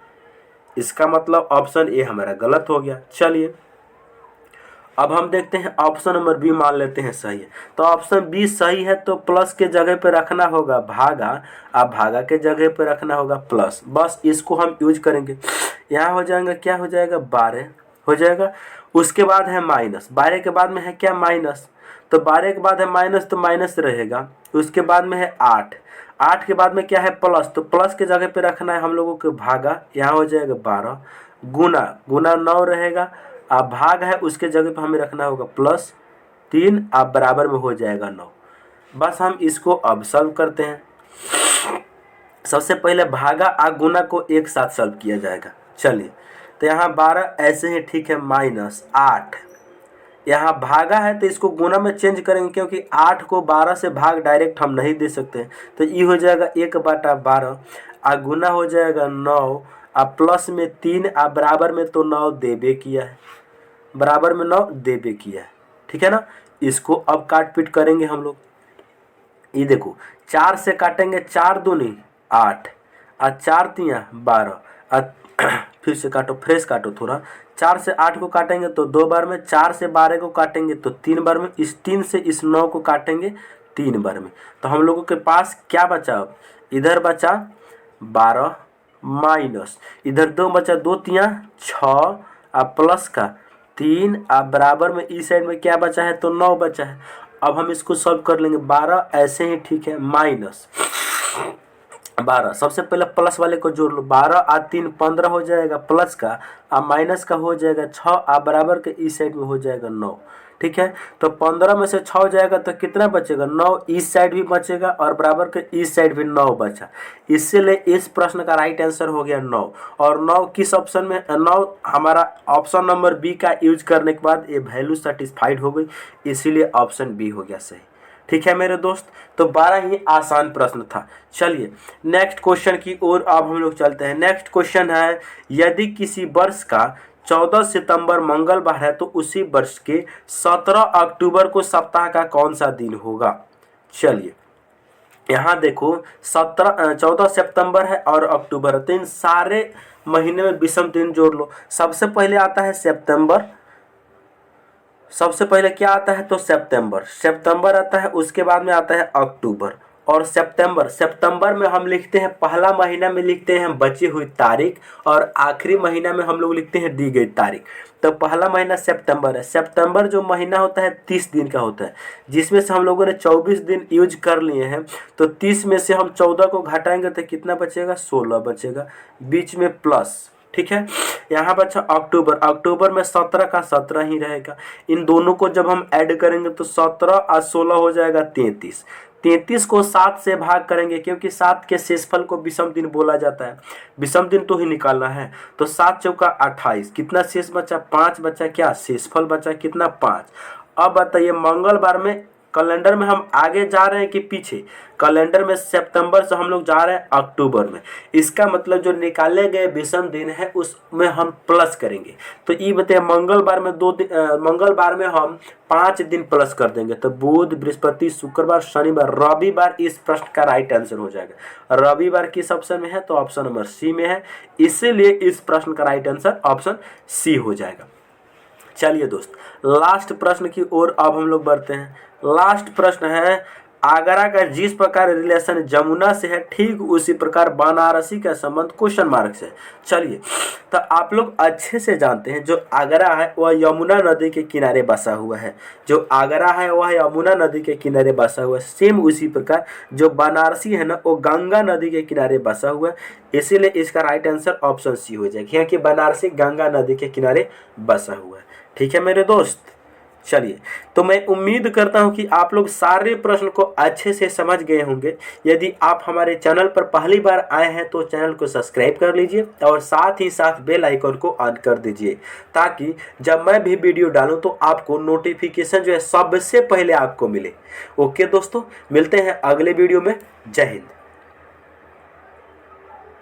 इसका मतलब ऑप्शन ए हमारा गलत हो गया। चलिए अब हम देखते हैं ऑप्शन नंबर बी मान लेते हैं सही है, तो ऑप्शन बी सही है। तो प्लस के जगह पे रखना होगा भागा, अब भागा के जगह पे रखना होगा प्लस, बस इसको हम यूज करेंगे। यहाँ हो जाएगा क्या हो जाएगा 12 हो जाएगा। उसके बाद है माइनस, 12 के बाद में है क्या माइनस, तो 12 के बाद है माइनस तो माइनस रहेगा। उसके बाद में है 8, 8 के बाद में क्या है प्लस, तो प्लस के जगह पे रखना है हम लोगों को भागा, यहाँ हो जाएगा 12 गुना 9 रहेगा। अब भाग है उसके जगह पर हमें रखना होगा +3, अब बराबर में हो जाएगा 9। बस हम इसको अब सॉल्व करते हैं। सबसे पहले भागा और गुना को एक साथ सॉल्व किया जाएगा। चलिए तो यहाँ 12 ऐसे ही ठीक है, -8 यहाँ भागा है तो इसको गुना में चेंज करेंगे क्योंकि 8 को 12 से भाग डायरेक्ट हम नहीं दे सकते, तो ये हो जाएगा 1/12 और गुना हो जाएगा 9 अब प्लस में 3 अब बराबर में तो 9 देबे किया है, बराबर में 9 देबे किया है। ठीक है ना, इसको अब काट पीट करेंगे हम लोग। ये देखो 4 से काटेंगे 4 दूनी 8 और 4 तिया 12 और फिर से काटो, फ्रेश काटो थोड़ा। 4 से 8 को काटेंगे तो 2 बार में, 4 से 12 को काटेंगे तो 3 बार में, इस 3 से इस 9 को काटेंगे 3 बार में। तो हम लोगों के पास क्या बचा, अब इधर बचा 12 माइनस इधर 2 बचा, 2 तिया 6 अब प्लस का 3 अब बराबर में इस साइड में क्या बचा है तो 9 बचा है। अब हम इसको सॉल्व कर लेंगे। 12 ऐसे ही ठीक है, माइनस 12 सबसे पहले प्लस वाले को जोड़ लो, 12 और 3 15 हो जाएगा, प्लस का अब माइनस का हो जाएगा 6 अब बराबर के इस साइड में हो जाएगा 9। ठीक है, तो 15 में से 6 हो जाएगा तो कितना बचेगा 9, इस साइड भी बचेगा और बराबर के इस साइड भी 9 बचा। इसलिए इस प्रश्न का राइट आंसर हो गया 9। और 9 किस ऑप्शन में, 9 हमारा ऑप्शन नंबर बी का यूज करने के बाद ये वैल्यू सेटिस्फाइड हो गई, इसीलिए ऑप्शन बी हो गया सही। ठीक है मेरे दोस्त, तो 12 ही आसान प्रश्न था। चलिए नेक्स्ट क्वेश्चन की ओर अब हम लोग चलते हैं। नेक्स्ट क्वेश्चन है, यदि किसी वर्ष का 14 सितंबर मंगलवार है तो उसी वर्ष के 17 अक्टूबर को सप्ताह का कौन सा दिन होगा। चलिए यहाँ देखो 14 सितंबर है और अक्टूबर है, तो इन सारे महीने में विषम दिन जोड़ लो। सबसे पहले आता है सितंबर, सबसे पहले क्या आता है तो सितंबर आता है, उसके बाद में आता है अक्टूबर और सितंबर में हम लिखते हैं, पहला महीना में लिखते हैं बची हुई तारीख और आखिरी महीना में हम लोग लिखते हैं दी गई तारीख। तो पहला महीना सितंबर है। सितंबर जो महीना होता है 30 दिन का होता है, जिसमें से हम लोगों ने 24 दिन यूज कर लिए हैं, तो 30 में से हम 14 को घटाएंगे तो कितना बचेगा, 16 बचेगा, बीच में प्लस। ठीक है, यहाँ बचा अक्टूबर में 17 का 17 ही रहेगा। इन दोनों को जब हम ऐड करेंगे तो 17 और 16 हो जाएगा 33। 33 को 7 से भाग करेंगे, क्योंकि 7 के शेषफल को विषम दिन बोला जाता है, विषम दिन तो ही निकालना है। तो 7 चौका 28, कितना शेष बचा, 5 बचा, क्या शेषफल बचा, कितना 5। अब बताइए मंगलवार में कैलेंडर में हम आगे जा रहे हैं कि पीछे, कैलेंडर में सितंबर से हम लोग जा रहे हैं अक्टूबर में, इसका मतलब जो निकाले गए विषम दिन है उसमें हम प्लस करेंगे। तो ये बताइए मंगलवार में मंगलवार में हम 5 दिन प्लस कर देंगे, तो बुध, बृहस्पति, शुक्रवार, शनिवार, रविवार इस प्रश्न का राइट आंसर हो जाएगा। रविवार किस ऑप्शन में है तो ऑप्शन नंबर सी में है, इसीलिए इस प्रश्न का राइट आंसर ऑप्शन सी हो जाएगा। चलिए दोस्त, लास्ट प्रश्न की ओर अब हम लोग बढ़ते हैं। लास्ट प्रश्न है, आगरा का जिस प्रकार रिलेशन जमुना से है ठीक उसी प्रकार बनारसी का संबंध क्वेश्चन मार्क से। चलिए, तो आप लोग अच्छे से जानते हैं जो आगरा है वह यमुना नदी के किनारे बसा हुआ है, जो आगरा है वह यमुना नदी के किनारे बसा हुआ है। सेम उसी प्रकार जो बनारसी है ना वो गंगा नदी के किनारे बसा हुआ है, इसीलिए इसका राइट आंसर ऑप्शन सी हो जाएगा, क्योंकि बनारसी गंगा नदी के किनारे बसा हुआ है। ठीक है मेरे दोस्त, चलिए, तो मैं उम्मीद करता हूं कि आप लोग सारे प्रश्न को अच्छे से समझ गए होंगे। यदि आप हमारे चैनल पर पहली बार आए हैं तो चैनल को सब्सक्राइब कर लीजिए और साथ ही साथ बेल आइकन को ऑन कर दीजिए, ताकि जब मैं भी वीडियो डालूं तो आपको नोटिफिकेशन जो है सबसे पहले आपको मिले। ओके दोस्तों, मिलते हैं अगले वीडियो में। जय हिंद।